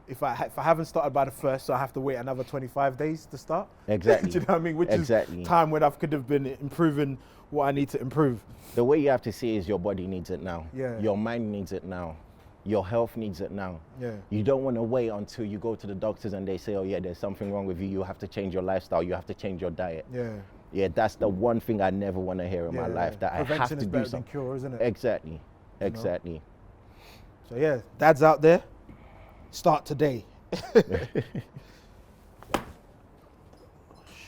if I haven't started by the 1st, so I have to wait another 25 days to start. Exactly. Do you know what I mean? Which is time when I could have been improving what I need to improve. The way you have to see is your body needs it now. Yeah. Your mind needs it now. Your health needs it now. Yeah. You don't want to wait until you go to the doctors and they say, oh yeah, there's something wrong with you. You have to change your lifestyle. You have to change your diet. Yeah. Yeah, that's the one thing I never want to hear in my life, that I have to do better something. than cure, isn't it? Exactly. So yeah, dads out there, start today.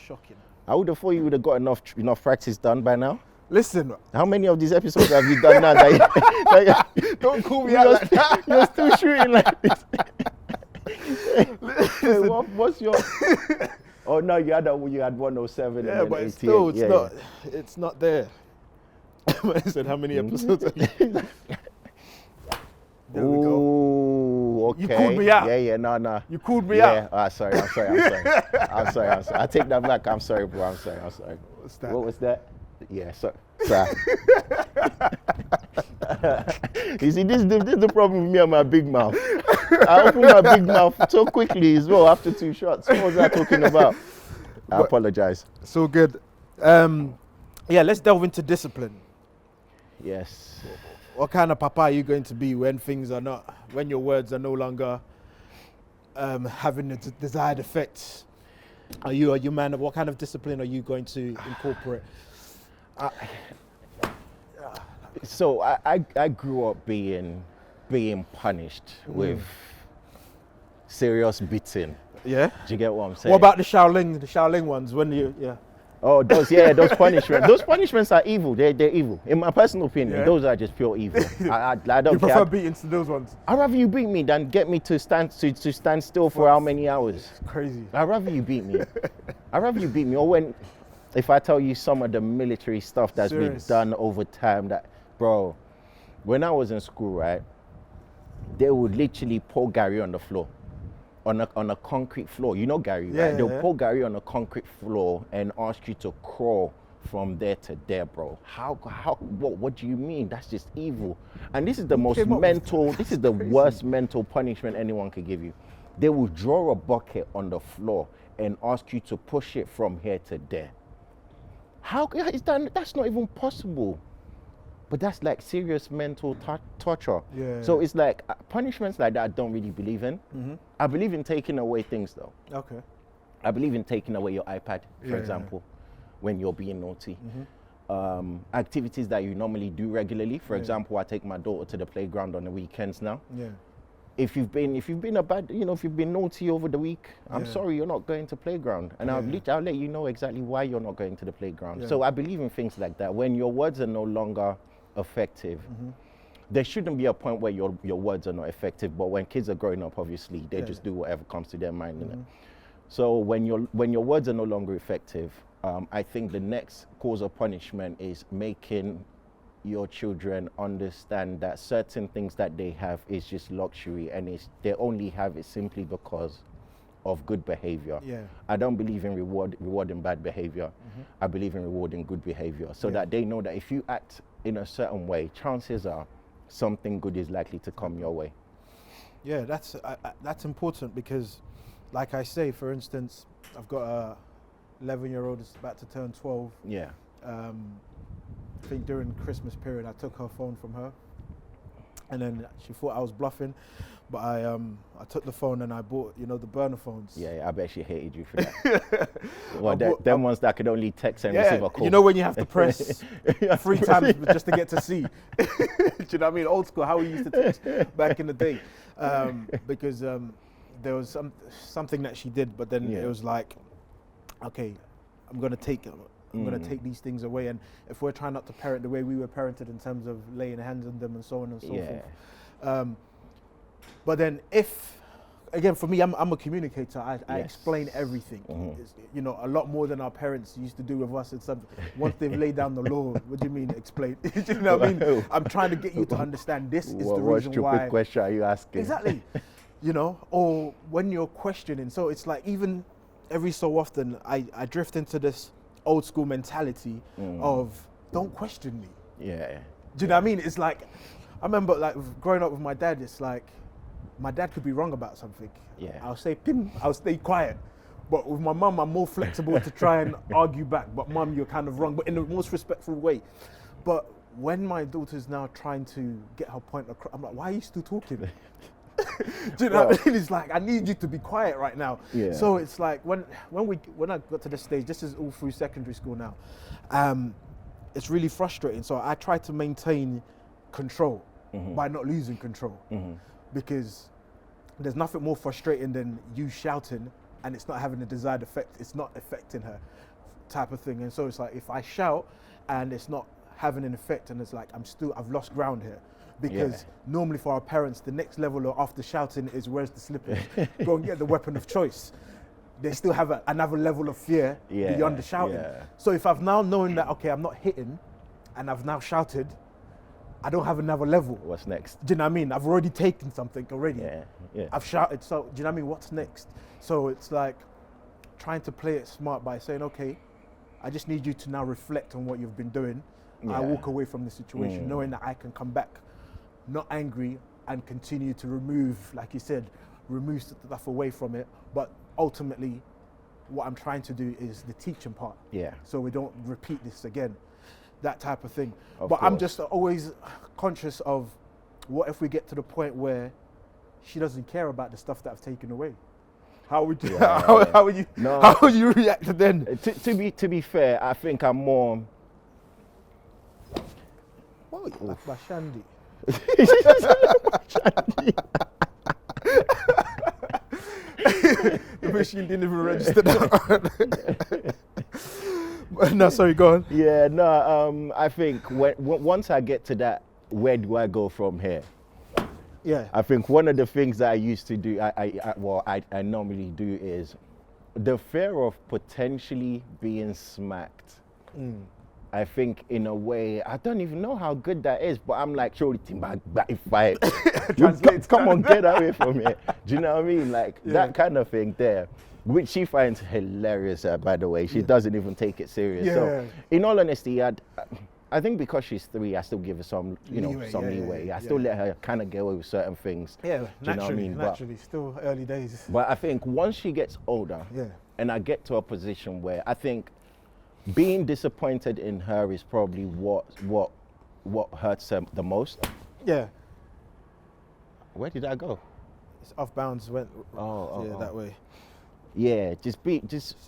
Shocking. I would have thought you would have got enough practice done by now. Listen. How many of these episodes have you done now? Don't call me out like that. You're still shooting like this. What's your... Oh no, you had 107 yeah, and but then it's still, 88. it's not there. I said, how many episodes have you... There we go. Ooh, okay. You called me out. Yeah, no. You called me out. Yeah, sorry. I'm sorry. I take that back. I'm sorry, bro. I'm sorry. What's that? What was that? Yeah, sorry. You see, this is the problem with me and my big mouth. I opened my big mouth so quickly as well after 2 shots. What was I talking about? I apologize. So good. Yeah, let's delve into discipline. Yes. What kind of papa are you going to be when your words are no longer having the desired effects? Are you man? What kind of discipline are you going to incorporate? So I grew up being punished with serious beating. Yeah. Do you get what I'm saying? What about the Shaolin ones when you, yeah. Oh, those punishments. Those punishments are evil. They're evil. In my personal opinion, those are just pure evil. I don't You care. prefer beatings to those ones? I'd rather you beat me than get me to stand still for how many hours. It's crazy. I'd rather you beat me. I'd rather you beat me. Or if I tell you some of the military stuff that's been done over time, that, bro, when I was in school, right, they would literally pour Gary on the floor. On a concrete floor, you know Gary, right? They'll pour Gary on a concrete floor and ask you to crawl from there to there, bro. What do you mean? That's just evil. And this is the this is the worst mental punishment anyone could give you. They will draw a bucket on the floor and ask you to push it from here to there. How is that? That's not even possible. But that's like serious mental torture. Yeah. So it's like punishments like that I don't really believe in. Mm-hmm. I believe in taking away things though. Okay. I believe in taking away your iPad, for example, when you're being naughty. Mm-hmm. Activities that you normally do regularly. For example, I take my daughter to the playground on the weekends now. Yeah. If you've been if you've been naughty over the week, I'm sorry, you're not going to playground. And I'll let you know exactly why you're not going to the playground. Yeah. So I believe in things like that. When your words are no longer effective, there shouldn't be a point where your words are not effective, but when kids are growing up, obviously they just do whatever comes to their mind. Innit? So when your words are no longer effective, I think the next cause of punishment is making your children understand that certain things that they have is just luxury, and they only have it simply because of good behavior. I don't believe in rewarding bad behavior. I believe in rewarding good behavior, so that they know that if you act in a certain way, chances are something good is likely to come your way. Yeah, that's important because, like I say, for instance, I've got a 11-year-old that's about to turn 12. Yeah. I think during Christmas period, I took her phone from her, and then she thought I was bluffing, but I took the phone and I bought, the burner phones. Yeah, I bet she hated you for that. Well, them ones that could only text and receive a call. You know when you have to press 3 times just to get to see. Do you know what I mean? Old school, how we used to text back in the day. Because there was something that she did, but then it was like, okay, I'm gonna take these things away, and if we're trying not to parent the way we were parented in terms of laying hands on them and so on and so forth. But then again, for me, I'm a communicator. I explain everything. A lot more than our parents used to do with us. Once they've laid down the law, what do you mean explain? Do you know what I mean? I'm trying to get you to understand this is the reason why. What stupid question are you asking? Exactly. Or when you're questioning. So it's like, even every so often, I drift into this old school mentality of don't question me. Yeah. Do you know what I mean? It's like, I remember like growing up with my dad, it's like, my dad could be wrong about something. Yeah. I'll say, Pim, I'll stay quiet. But with my mum, I'm more flexible to try and argue back. But mum, you're kind of wrong, but in the most respectful way. But when my daughter's now trying to get her point across, I'm like, why are you still talking? Do you know what I mean? It's like, I need you to be quiet right now. Yeah. So it's like, when I got to this stage, this is all through secondary school now, it's really frustrating. So I try to maintain control by not losing control. Because there's nothing more frustrating than you shouting and it's not having the desired effect, it's not affecting her, type of thing. And so it's like, if I shout and it's not having an effect, and it's like, I've lost ground here. Because normally for our parents, the next level of after shouting is, where's the slippers? Go and get the weapon of choice. They still have another level of fear beyond the shouting. So if I've now known that, okay, I'm not hitting and I've now shouted, I don't have another level. What's next? Do you know what I mean? I've already taken something already. Yeah. I've shouted, so do you know what I mean? What's next? So it's like trying to play it smart by saying, okay, I just need you to now reflect on what you've been doing. I walk away from the situation knowing that I can come back not angry and continue to remove, like you said, remove stuff away from it. But ultimately, what I'm trying to do is the teaching part. So we don't repeat this again. That type of thing. But I'm just always conscious of, what if we get to the point where she doesn't care about the stuff that I've taken away? How would you how would you react then? To be fair, I think I'm more. Oh, you like my shandy. The machine didn't even register that. No, sorry, go on. Yeah, no, I think once I get to that, where do I go from here? Yeah. I think one of the things that I used to do, I normally do is the fear of potentially being smacked. I think in a way, I don't even know how good that is, but I'm like, surely if I, come on, get away from here. Do you know what I mean? Like that kind of thing there, which she finds hilarious, by the way. She doesn't even take it serious. Yeah. So in all honesty, I think because she's 3, I still give her some, leeway. I still let her kind of get away with certain things. Yeah, do you know what I mean? Naturally, still early days. But I think once she gets older, and I get to a position where I think being disappointed in her is probably what hurts her the most. Yeah. Where did I go? It's off bounds, went that way. Yeah, just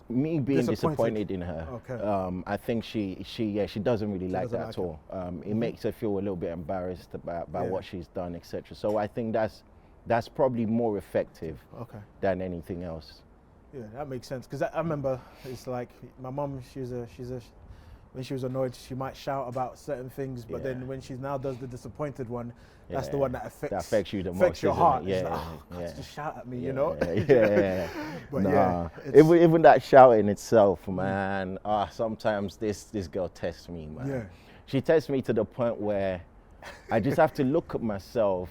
me being disappointed in her. Okay. I think she doesn't really like that at all. It makes her feel a little bit embarrassed about what she's done, etc. So I think that's probably more effective than anything else. Yeah, that makes sense. Because I remember, it's like my mum. When she was annoyed, she might shout about certain things, but then when she now does the disappointed one, that's the one that affects you the most. Affects your heart. Yeah, it's like, just shout at me, you know. Yeah. But even that shouting itself, man. Sometimes this girl tests me, man. Yeah. She tests me to the point where I just have to look at myself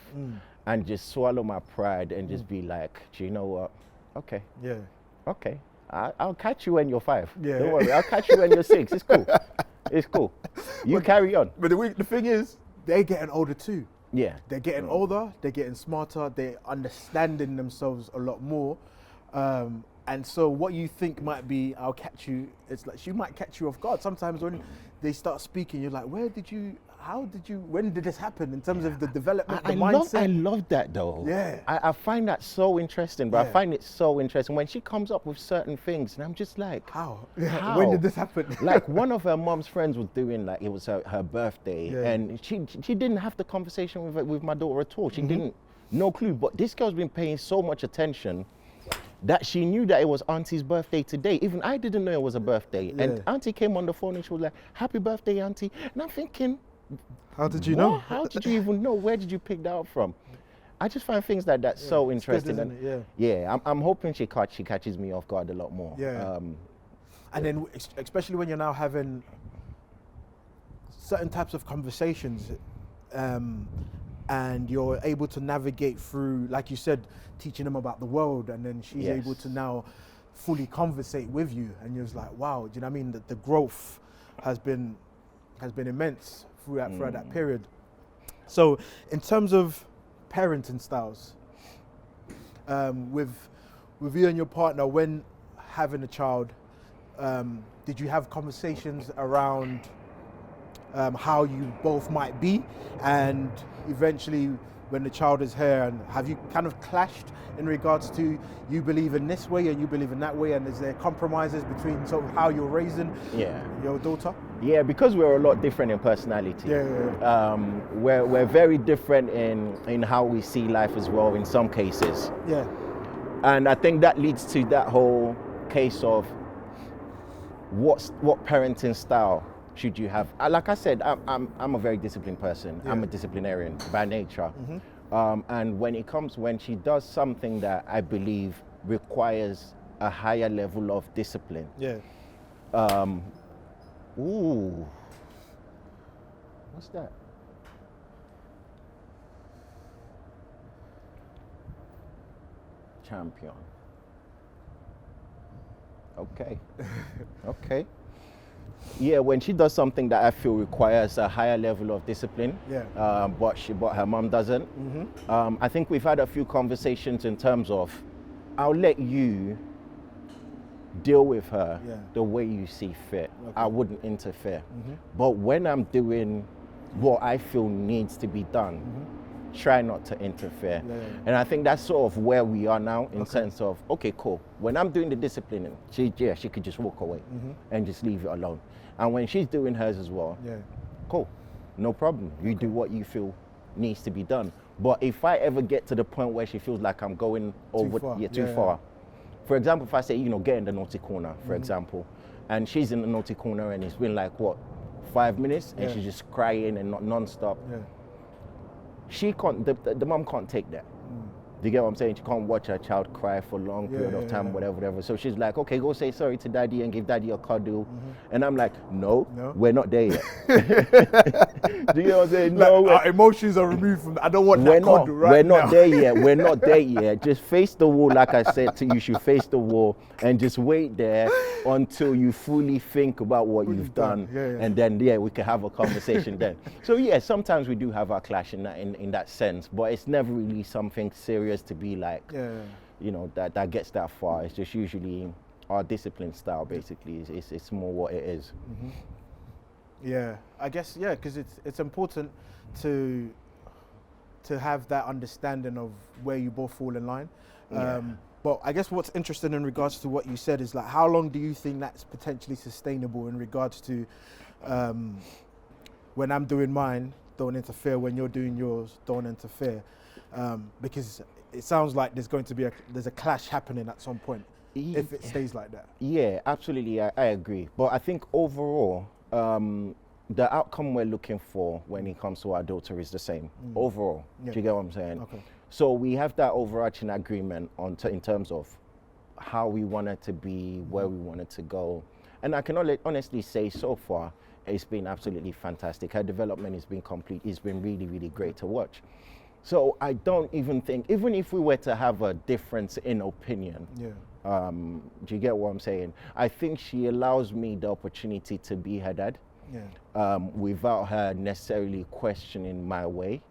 and just swallow my pride and just be like, do you know what? Okay. Yeah. Okay, I'll catch you when you're 5. Yeah. Don't worry, I'll catch you when you're 6. It's cool. It's cool. You carry on. But the thing is, they're getting older too. Yeah. They're getting older, they're getting smarter, they're understanding themselves a lot more. And so what you think might be, I'll catch you, it's like she might catch you off guard. Sometimes when they start speaking, you're like, when did this happen in terms of the development, the mindset? I love that though. Yeah. I find that so interesting, but I find it so interesting when she comes up with certain things and I'm just like, How? How? When did this happen? Like one of her mom's friends was doing, like, it was her birthday and she didn't have the conversation with my daughter at all. She didn't, no clue, but this girl's been paying so much attention that she knew that it was Auntie's birthday today. Even I didn't know it was a birthday. And Auntie came on the phone and she was like, happy birthday, Auntie. And I'm thinking, how did you know? How did you even know? Where did you pick that up from? I just find things like that so interesting. Good, isn't it? I'm hoping she catches me off guard a lot more. Yeah. And then, especially when you're now having certain types of conversations, and you're able to navigate through, like you said, teaching them about the world, and then she's able to now fully conversate with you, and you're just like, wow, do you know what I mean? The growth has been immense throughout that period. So in terms of parenting styles, with you and your partner, when having a child, did you have conversations around how you both might be, and eventually when the child is here, and have you kind of clashed in regards to you believe in this way and you believe in that way, and is there compromises between sort of how you're raising your daughter? Yeah, because we're a lot different in personality. We're very different in how we see life as well in some cases. Yeah. And I think that leads to that whole case of what parenting style should you have. Like I said, I'm a very disciplined person. I'm a disciplinarian by nature. And when she does something that I believe requires a higher level of discipline. Ooh, what's that? Champion. Okay. Okay. Yeah, when she does something that I feel requires a higher level of discipline, but her mom doesn't. I think we've had a few conversations in terms of, I'll let you deal with her the way you see fit. I wouldn't interfere. But when I'm doing what I feel needs to be done, try not to interfere. And I think that's sort of where we are now in sense of, okay, cool. When I'm doing the disciplining, she could just walk away and just leave it alone. And when she's doing hers as well, cool, no problem. You do what you feel needs to be done. But if I ever get to the point where she feels like I'm going over too far, for example, if I say, get in the naughty corner, for example, and she's in the naughty corner and it's been like, what, 5 minutes, and she's just crying and not non-stop. Yeah. She can't, the mom can't take that. Do you get what I'm saying? She can't watch her child cry for a long period of time, whatever. So she's like, okay, go say sorry to daddy and give daddy a cuddle. And I'm like, no, we're not there yet. Do you know what I'm saying? Like, No, our emotions are removed from that. I don't want that cuddle right we're now. not there yet. We're not there yet. Just face the wall, like I said to you. You should face the wall and just wait there until you fully think about what you've done. And then, we can have a conversation then. So, sometimes we do have our clash in that sense, but it's never really something serious to be like, that gets that far. It's just usually our discipline style, basically. It's more what it is. Yeah, I guess, because it's important to have that understanding of where you both fall in line. But I guess what's interesting in regards to what you said is like, how long do you think that's potentially sustainable in regards to when I'm doing mine, don't interfere, when you're doing yours, don't interfere? Because it sounds like there's a clash happening at some point if it stays like that. Yeah, absolutely, I agree. But I think overall, the outcome we're looking for when it comes to our daughter is the same overall. Do you get what I'm saying? Okay. So we have that overarching agreement in terms of how we want it to be, where we want it to go. And I can honestly say so far, it's been absolutely fantastic. Her development has been complete. It's been really, really great to watch. So I don't even think, even if we were to have a difference in opinion, do you get what I'm saying? I think she allows me the opportunity to be her dad without her necessarily questioning my way.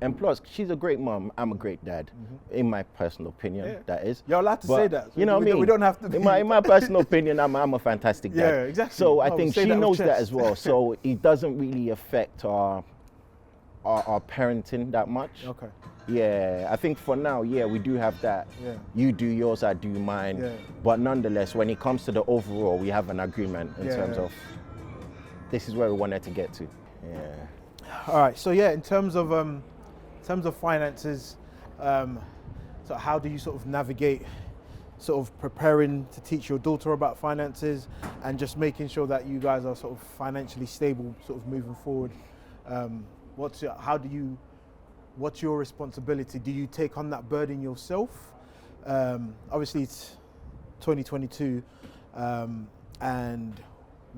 And plus, she's a great mom. I'm a great dad, in my personal opinion, that is. You're allowed to say that. You know what I mean? We don't have to be. In my personal opinion, I'm a fantastic dad. Yeah, exactly. So I think she knows that as well. So it doesn't really affect our parenting that much. Okay. Yeah, I think for now, we do have that. You do yours, I do mine. But nonetheless, when it comes to the overall, we have an agreement in terms of this is where we wanted to get to. All right. So in terms of finances, so how do you sort of navigate sort of preparing to teach your daughter about finances and just making sure that you guys are sort of financially stable, sort of moving forward? What's your responsibility? Do you take on that burden yourself? Obviously it's 2022 and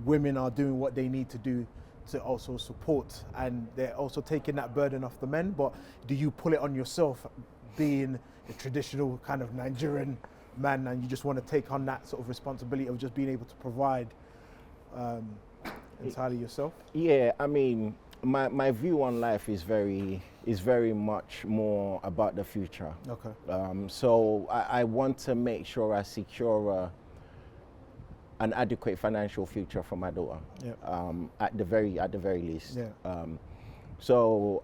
women are doing what they need to do to also support, and they're also taking that burden off the men, but do you pull it on yourself being a traditional kind of Nigerian man and you just want to take on that sort of responsibility of just being able to provide entirely yourself? Yeah, I mean, my view on life is very much more about the future. Okay. So I want to make sure I secure an adequate financial future for my daughter. At the very least. So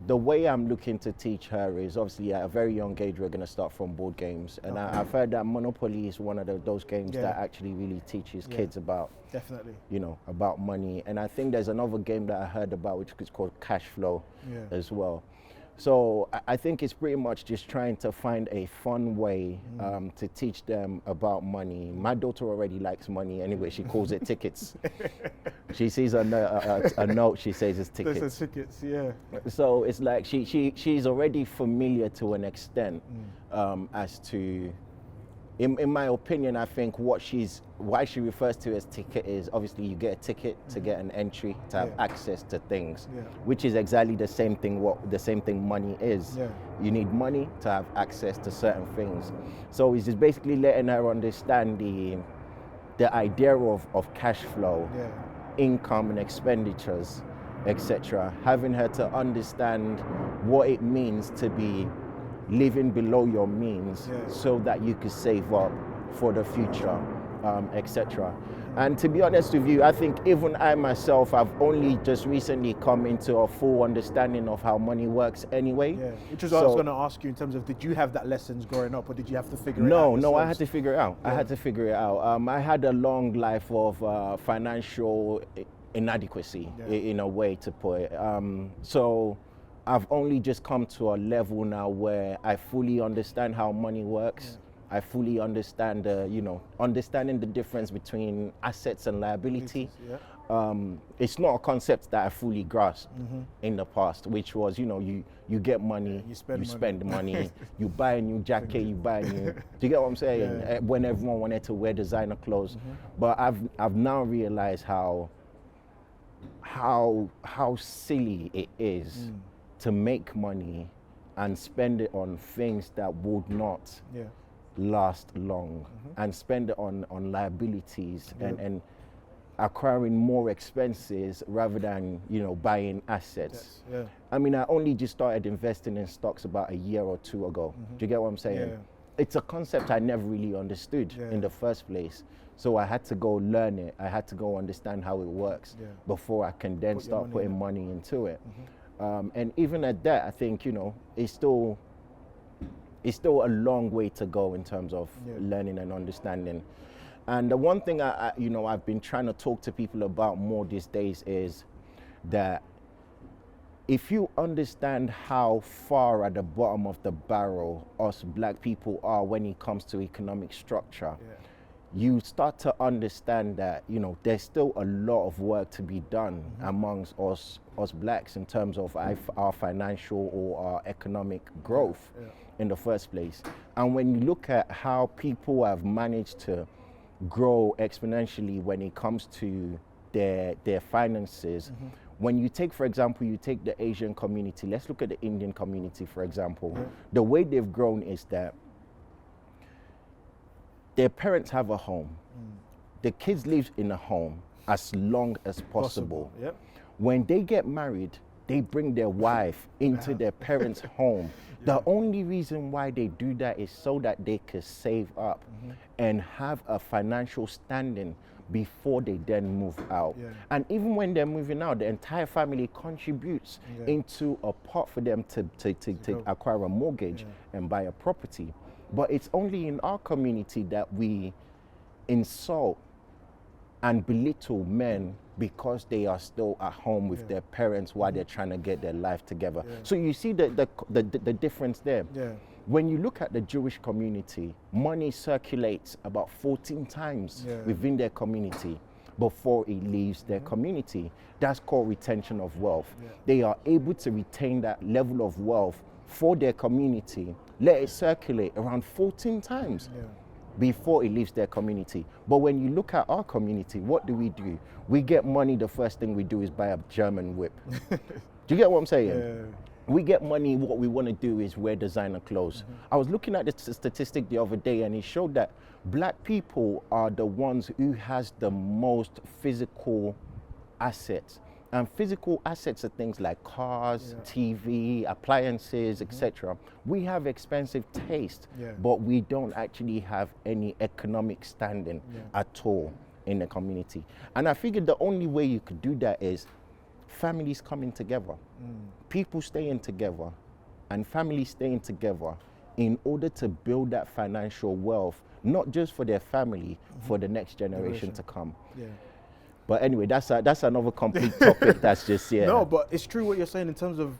the way I'm looking to teach her is obviously at a very young age we're going to start from board games, and I've heard that Monopoly is one of those games that actually really teaches kids about about money. And I think there's another game that I heard about which is called Cash Flow as well. So I think it's pretty much just trying to find a fun way to teach them about money. My daughter already likes money anyway. She calls it tickets. She sees a note, she says it's tickets. There's tickets, yeah. So it's like she's already familiar to an extent as to, in my opinion, I think why she refers to as ticket is obviously you get a ticket to get an entry to have access to things, which is exactly the same thing money is. You need money to have access to certain things. So it's just basically letting her understand the idea of cash flow, income and expenditures, etc. Having her to understand what it means to be living below your means so that you could save up for the future, etc. And to be honest with you, I think even I myself have only just recently come into a full understanding of how money works anyway. Which is what I was going to ask you in terms of, did you have that lessons growing up or did you have to figure it out? No, I had to figure it out. I had a long life of financial inadequacy, in a way to put it. So I've only just come to a level now where I fully understand how money works. I fully understand, understanding the difference between assets and liability. It's not a concept that I fully grasped in the past, which was, you get money, you spend money, you buy a new jacket, you buy a new, do you get what I'm saying? When everyone wanted to wear designer clothes. But I've now realized how silly it is to make money and spend it on things that would not last long, and spend it on liabilities and acquiring more expenses rather than buying assets. I mean, I only just started investing in stocks about a year or two ago. Do you get what I'm saying? It's a concept I never really understood in the first place. So I had to go learn it. I had to go understand how it works before I can then start putting money into it. And even at that, I think it's still a long way to go in terms of learning and understanding. And the one thing I've been trying to talk to people about more these days is that if you understand how far at the bottom of the barrel us black people are when it comes to economic structure, you start to understand that there's still a lot of work to be done amongst us blacks in terms of our financial or our economic growth in the first place. And when you look at how people have managed to grow exponentially when it comes to their finances, when you take, for example, the Asian community, let's look at the Indian community, for example. The way they've grown is that their parents have a home. The kids live in a home as long as possible. When they get married, they bring their wife into their parents' home. The only reason why they do that is so that they can save up and have a financial standing before they then move out. And even when they're moving out, the entire family contributes into a pot for them to acquire a mortgage and buy a property. But it's only in our community that we insult and belittle men because they are still at home with their parents while they're trying to get their life together. So you see the difference there. When you look at the Jewish community, money circulates about 14 times within their community before it leaves their community. That's called retention of wealth. They are able to retain that level of wealth for their community, let it circulate around 14 times before it leaves their community. But when you look at our community, what do? We get money, the first thing we do is buy a German whip. Do you get what I'm saying? We get money, what we want to do is wear designer clothes. I was looking at the statistic the other day and it showed that black people are the ones who has the most physical assets. And physical assets are things like cars, TV, appliances, etc. We have expensive taste, but we don't actually have any economic standing at all in the community. And I figured the only way you could do that is families coming together, people staying together, and families staying together in order to build that financial wealth, not just for their family, for the next generation to come. But anyway, that's another complete topic. That's just No, but it's true what you're saying in terms of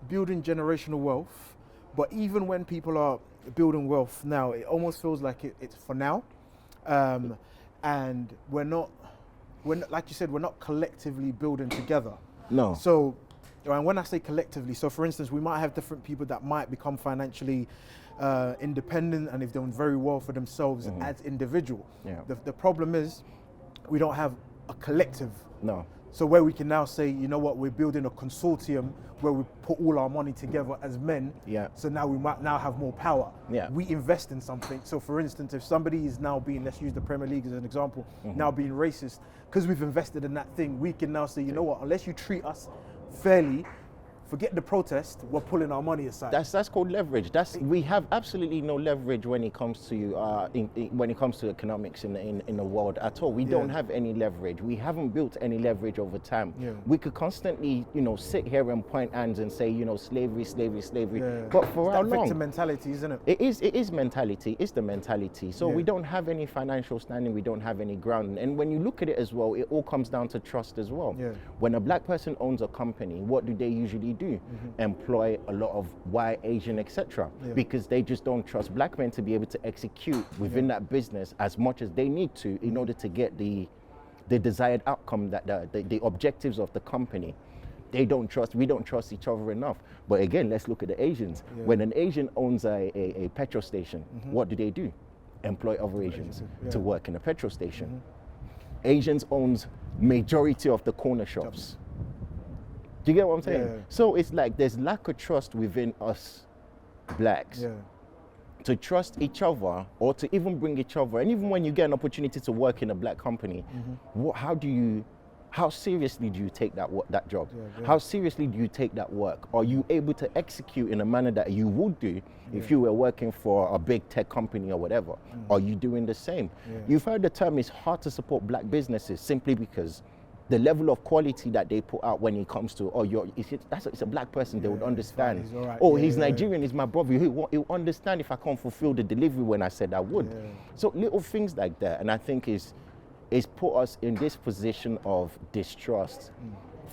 building generational wealth. But even when people are building wealth now, it almost feels like it's for now, and we're not, like you said, we're not collectively building together. No. So, and when I say collectively, so for instance, we might have different people that might become financially independent and they've done very well for themselves as individual. The problem is, we don't have a collective. No. So where we can now say, you know what, we're building a consortium where we put all our money together as men. So now we might now have more power. We invest in something. So for instance, if somebody is now being, let's use the Premier League as an example, now being racist, because we've invested in that thing, we can now say, you know what, unless you treat us fairly, forget the protest, we're pulling our money aside. That's called leverage. We have absolutely no leverage when it comes to when it comes to economics in the world at all. We don't have any leverage. We haven't built any leverage over time. We could constantly, sit here and point hands and say, slavery. But for how long? Victim mentality, isn't it? It is mentality. It's the mentality. So we don't have any financial standing. We don't have any ground. And when you look at it as well, it all comes down to trust as well. When a black person owns a company, what do they usually do? do? Employ a lot of white, Asian, etc. Because they just don't trust black men to be able to execute within that business as much as they need to in order to get the desired outcome, that the objectives of the company. We don't trust each other enough. But again, let's look at the Asians. When an Asian owns a petrol station, what do? Employ other Asians to work in a petrol station. Asians owns majority of the corner shops. Do you get what I'm saying? So it's like there's lack of trust within us blacks to trust each other or to even bring each other. And even when you get an opportunity to work in a black company, how seriously do you take that job? How seriously do you take that work? Are you able to execute in a manner that you would do if you were working for a big tech company or whatever? Are you doing the same? You've heard the term, it's hard to support black businesses simply because the level of quality that they put out when it comes to, it's a black person, they would understand. He's all right. He's Nigerian, he's my brother, he'll understand if I can't fulfill the delivery when I said I would. So little things like that, and I think is put us in this position of distrust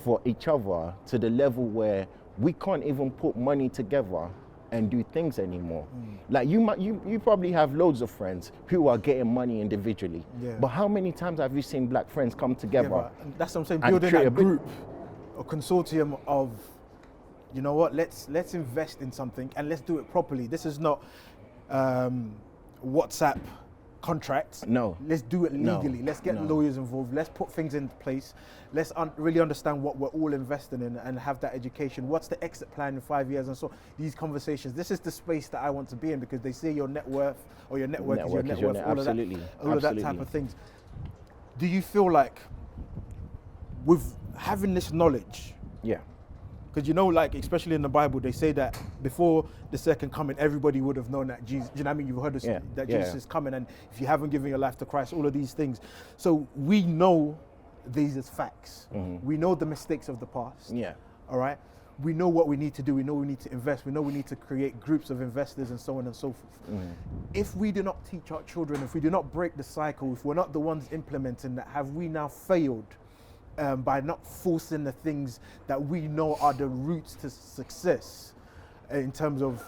for each other to the level where we can't even put money together and do things anymore. Like you probably have loads of friends who are getting money individually, but how many times have you seen black friends come together? That's what I'm saying, building that group, a consortium of, you know what, let's invest in something and let's do it properly. This is not WhatsApp contracts. No. Let's do it legally. Let's get lawyers involved. Let's put things in place. Let's really understand what we're all investing in and have that education. What's the exit plan in 5 years? And so these conversations, this is the space that I want to be in, because they say your net worth or your network is your net worth, all of that type of things. Do you feel like with having this knowledge, because you know, like especially in the Bible, they say that before the second coming, everybody would have known that Jesus, you know what I mean? You've heard this, that Jesus is coming, and if you haven't given your life to Christ, all of these things. So we know these as facts. We know the mistakes of the past. All right. We know what we need to do. We know we need to invest. We know we need to create groups of investors and so on and so forth. If we do not teach our children, if we do not break the cycle, if we're not the ones implementing that, have we now failed? By not forcing the things that we know are the roots to success, in terms of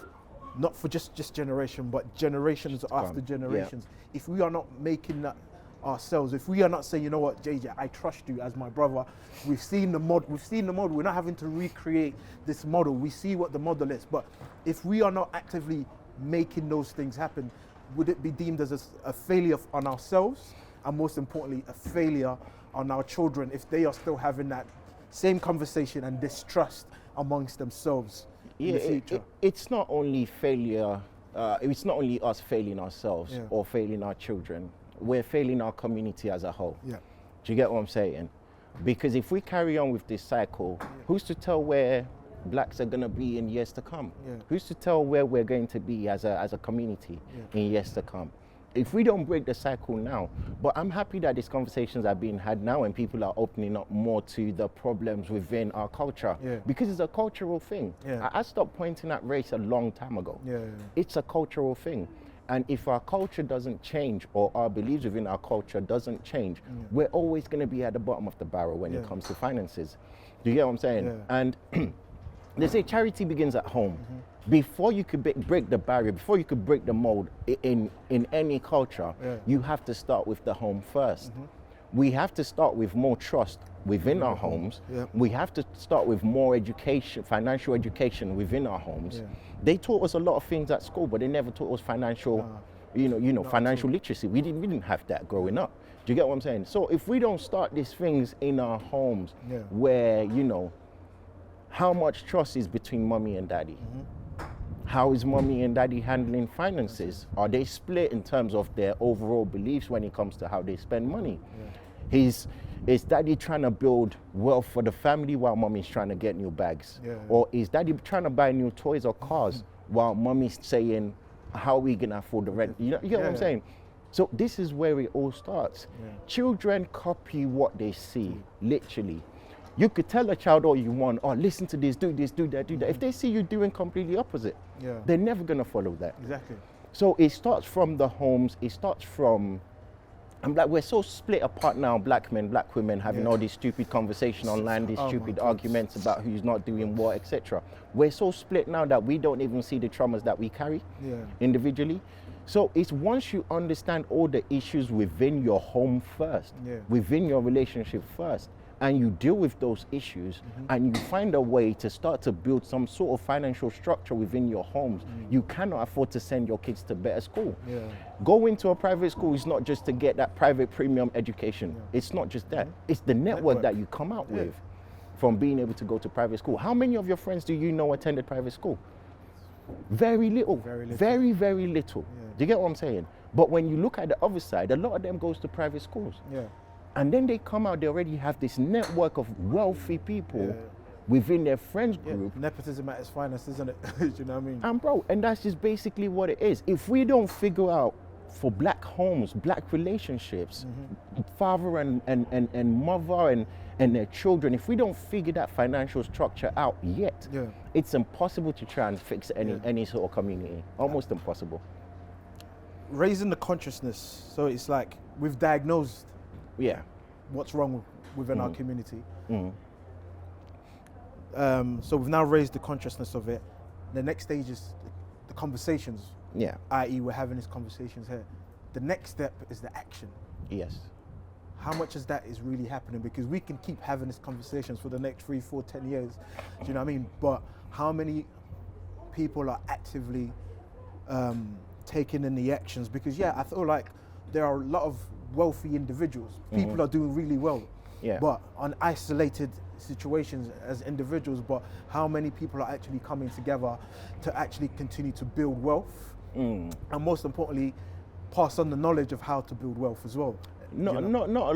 not for just generation, but generations after generations. If we are not making that ourselves, if we are not saying, you know what, JJ, I trust you as my brother. We've seen the model. We're not having to recreate this model. We see what the model is. But if we are not actively making those things happen, would it be deemed as a failure on ourselves, and most importantly, a failure on our children if they are still having that same conversation and distrust amongst themselves in the future? It's not only failure, it's not only us failing ourselves or failing our children, we're failing our community as a whole. Do you get what I'm saying? Because if we carry on with this cycle, who's to tell where blacks are going to be in years to come? Who's to tell where we're going to be as a community in years to come? If we don't break the cycle now, but I'm happy that these conversations are being had now and people are opening up more to the problems within our culture, because it's a cultural thing. I stopped pointing at race a long time ago. It's a cultural thing. And if our culture doesn't change, or our beliefs within our culture doesn't change, we're always going to be at the bottom of the barrel when it comes to finances. Do you get what I'm saying? And they say charity begins at home. Before you could break the barrier, before you could break the mold in any culture, you have to start with the home first. We have to start with more trust within our homes. We have to start with more education, financial education within our homes. They taught us a lot of things at school, but they never taught us financial, financial literacy. We didn't have that growing up. Do you get what I'm saying? So if we don't start these things in our homes, where how much trust is between mommy and daddy? How is mommy and daddy handling finances? Are they split in terms of their overall beliefs when it comes to how they spend money? Is daddy trying to build wealth for the family while mommy's trying to get new bags? Or is daddy trying to buy new toys or cars while mommy's saying, how are we gonna afford the rent? You get what I'm saying? So this is where it all starts. Children copy what they see, literally. You could tell a child all you want, listen to this, do that, do that. If they see you doing completely opposite, they're never gonna follow that. Exactly. So it starts from the homes, it starts from I'm like, we're so split apart now, black men, black women, having all these stupid conversation online, these stupid arguments about who's not doing what, etc. We're so split now that we don't even see the traumas that we carry individually. So it's once you understand all the issues within your home first, within your relationship first, and you deal with those issues, and you find a way to start to build some sort of financial structure within your homes, you cannot afford to send your kids to better school. Going to a private school is not just to get that private premium education. It's not just that. It's the network that you come out with from being able to go to private school. How many of your friends do you know attended private school? Very little. Very, very little. Do you get what I'm saying? But when you look at the other side, a lot of them goes to private schools. And then they come out, they already have this network of wealthy people within their friends group. Nepotism at its finest, isn't it? Do you know what I mean? And bro, and that's just basically what it is. If we don't figure out for black homes, black relationships, father and mother and their children, if we don't figure that financial structure out yet, it's impossible to try and fix any sort of community. Almost impossible. Raising the consciousness, so it's like we've diagnosed what's wrong within our community. So we've now raised the consciousness of it. The next stage is the conversations. I.e., we're having these conversations here. The next step is the action. How much of that is really happening? Because we can keep having these conversations for the next 3, 4, 10 years. Do you know what I mean? But how many people are actively taking in the actions? Because I feel like there are a lot of wealthy individuals. People are doing really well, but on isolated situations as individuals. But how many people are actually coming together to actually continue to build wealth, and most importantly, pass on the knowledge of how to build wealth as well? Not a lot. Not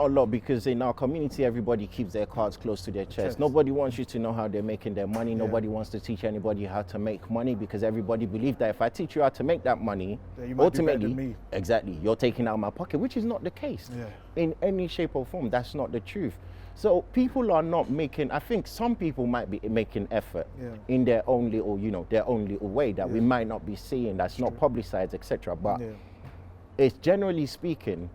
a lot, because in our community, everybody keeps their cards close to their chest. Nobody wants you to know how they're making their money. Nobody wants to teach anybody how to make money, because everybody believes that if I teach you how to make that money, ultimately, exactly, you're taking out of my pocket, which is not the case in any shape or form. That's not the truth. So people are not making, I think some people might be making effort in their own little, their own little way that we might not be seeing, that's not publicized, etc. But it's generally speaking,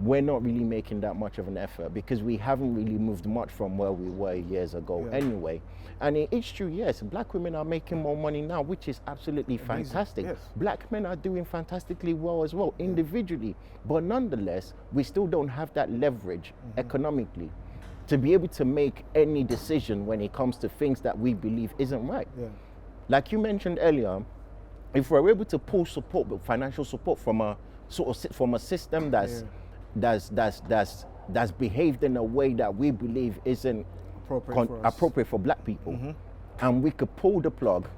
we're not really making that much of an effort, because we haven't really moved much from where we were years ago anyway. And it's true, yes, black women are making more money now, which is absolutely fantastic. Black men are doing fantastically well as well, individually. But nonetheless, we still don't have that leverage economically to be able to make any decision when it comes to things that we believe isn't right. Like you mentioned earlier, if we're able to pull support, financial support from a system that's behaved in a way that we believe isn't appropriate for black people, and we could pull the plug,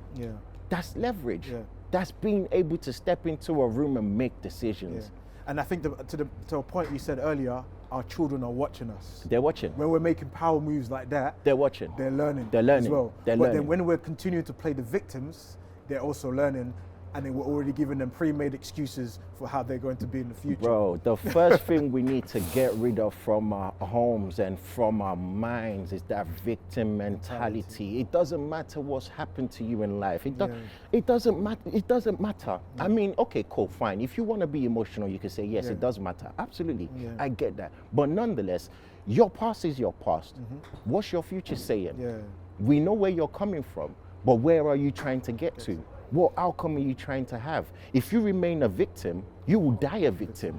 that's leverage. That's being able to step into a room and make decisions. And I think to a point you said earlier, our children are watching us. They're watching. When we're making power moves like that, they're watching. They're learning. They're learning as well. They're but learning. Then when we're continuing to play the victims, they're also learning, and then we're already giving them pre-made excuses for how they're going to be in the future. Bro, the first thing we need to get rid of from our homes and from our minds is that victim mentality. It doesn't matter what's happened to you in life. It doesn't matter. It doesn't matter. I mean, okay, cool, fine. If you want to be emotional, you can say, yes, it does matter. Absolutely. I get that. But nonetheless, your past is your past. What's your future saying? We know where you're coming from, but where are you trying to get to? What outcome are you trying to have? If you remain a victim, you will die a victim.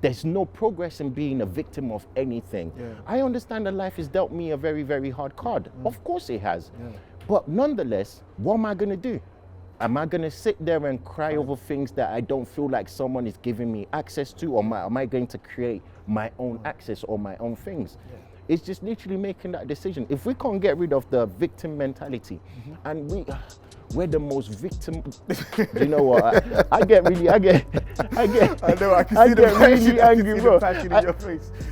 There's no progress in being a victim of anything. I understand that life has dealt me a very, very hard card. Of course it has. But nonetheless, what am I going to do? Am I going to sit there and cry over things that I don't feel like someone is giving me access to? Or am I going to create my own access or my own things? It's just literally making that decision. If we can't get rid of the victim mentality, and we're the most victim. You know what? I get really angry, bro.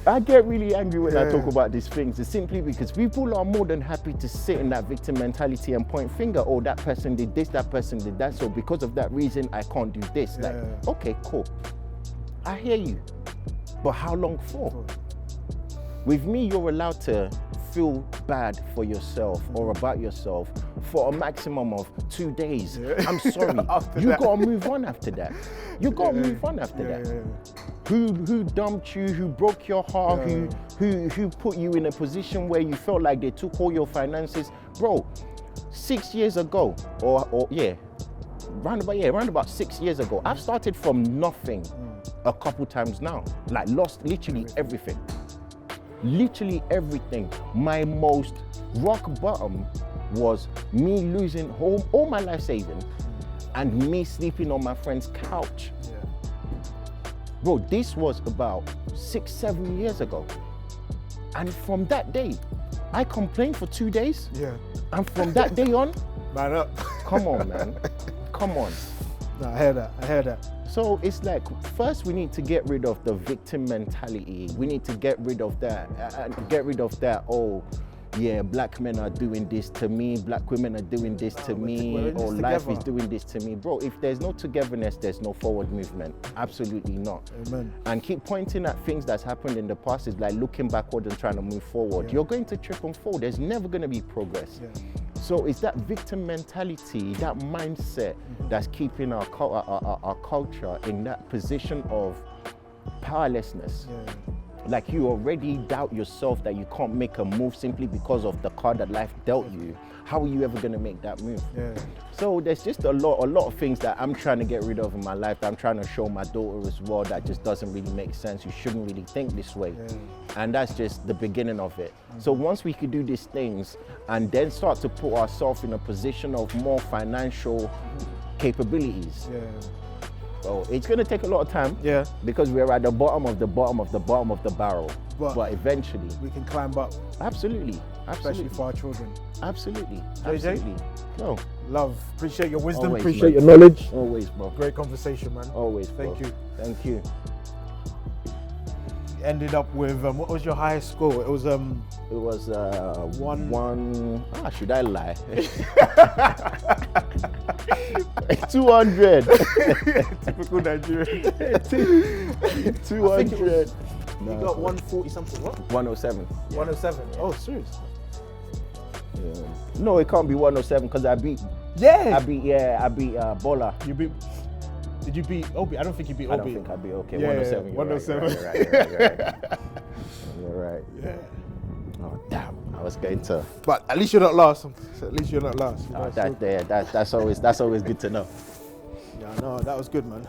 I get really angry when I talk about these things. It's simply because people are more than happy to sit in that victim mentality and point finger. Oh, that person did this, that person did that. So because of that reason, I can't do this. Like, okay, cool. I hear you, but how long for? With me, you're allowed to feel bad for yourself or about yourself for a maximum of 2 days. I'm sorry. You gotta move on after that. You gotta move on after that. who dumped you, who broke your heart, who put you in a position where you felt like they took all your finances. Bro, 6 years ago, round about 6 years ago, I've started from nothing a couple times now. Like lost literally everything. Literally everything. My most rock bottom was me losing all my life savings and me sleeping on my friend's couch. Bro, this was about 6-7 years ago. And from that day, I complained for 2 days. Yeah. And from that day on, Man up. come on, man. Come on. No, I hear that. So it's like, first we need to get rid of the victim mentality. We need to get rid of that. Oh, yeah, black men are doing this to me, black women are doing this to me, or life is doing this to me. Bro, if there's no togetherness, there's no forward movement. Absolutely not. Amen. And keep pointing at things that's happened in the past is like looking backward and trying to move forward. You're going to trip and fall. There's never going to be progress. So it's that victim mentality, that mindset that's keeping our culture in that position of powerlessness. Like you already doubt yourself that you can't make a move simply because of the card that life dealt you. How are you ever going to make that move? So there's just a lot of things that I'm trying to get rid of in my life that I'm trying to show my daughter as well that just doesn't really make sense. You shouldn't really think this way. And that's just the beginning of it. So once we could do these things and then start to put ourselves in a position of more financial capabilities, so it's going to take a lot of time because we're at the bottom of the barrel. But eventually we can climb up. Absolutely. Especially for our children. Absolutely. JJ? No. Love. Appreciate your wisdom. Always, appreciate man. your knowledge. Always, bro. Great conversation, man. Always, bro. Thank you. Thank you. Ended up with what was your highest score? It was It was one. Should I lie? 200. typical Nigerian. 200. You got 140 something. What? 107. 107. Oh, serious? Yeah. No, it can't be 107 because I beat. Yeah. I beat Bola. You beat. Did you beat Obi? I don't think you beat Obi. I don't think I beat. Okay, Yeah, 107. 107. You're right. Yeah. Oh damn! I was going to. But at least you're not last. At least you're not last. That's always good to know. Yeah, no, that was good, man.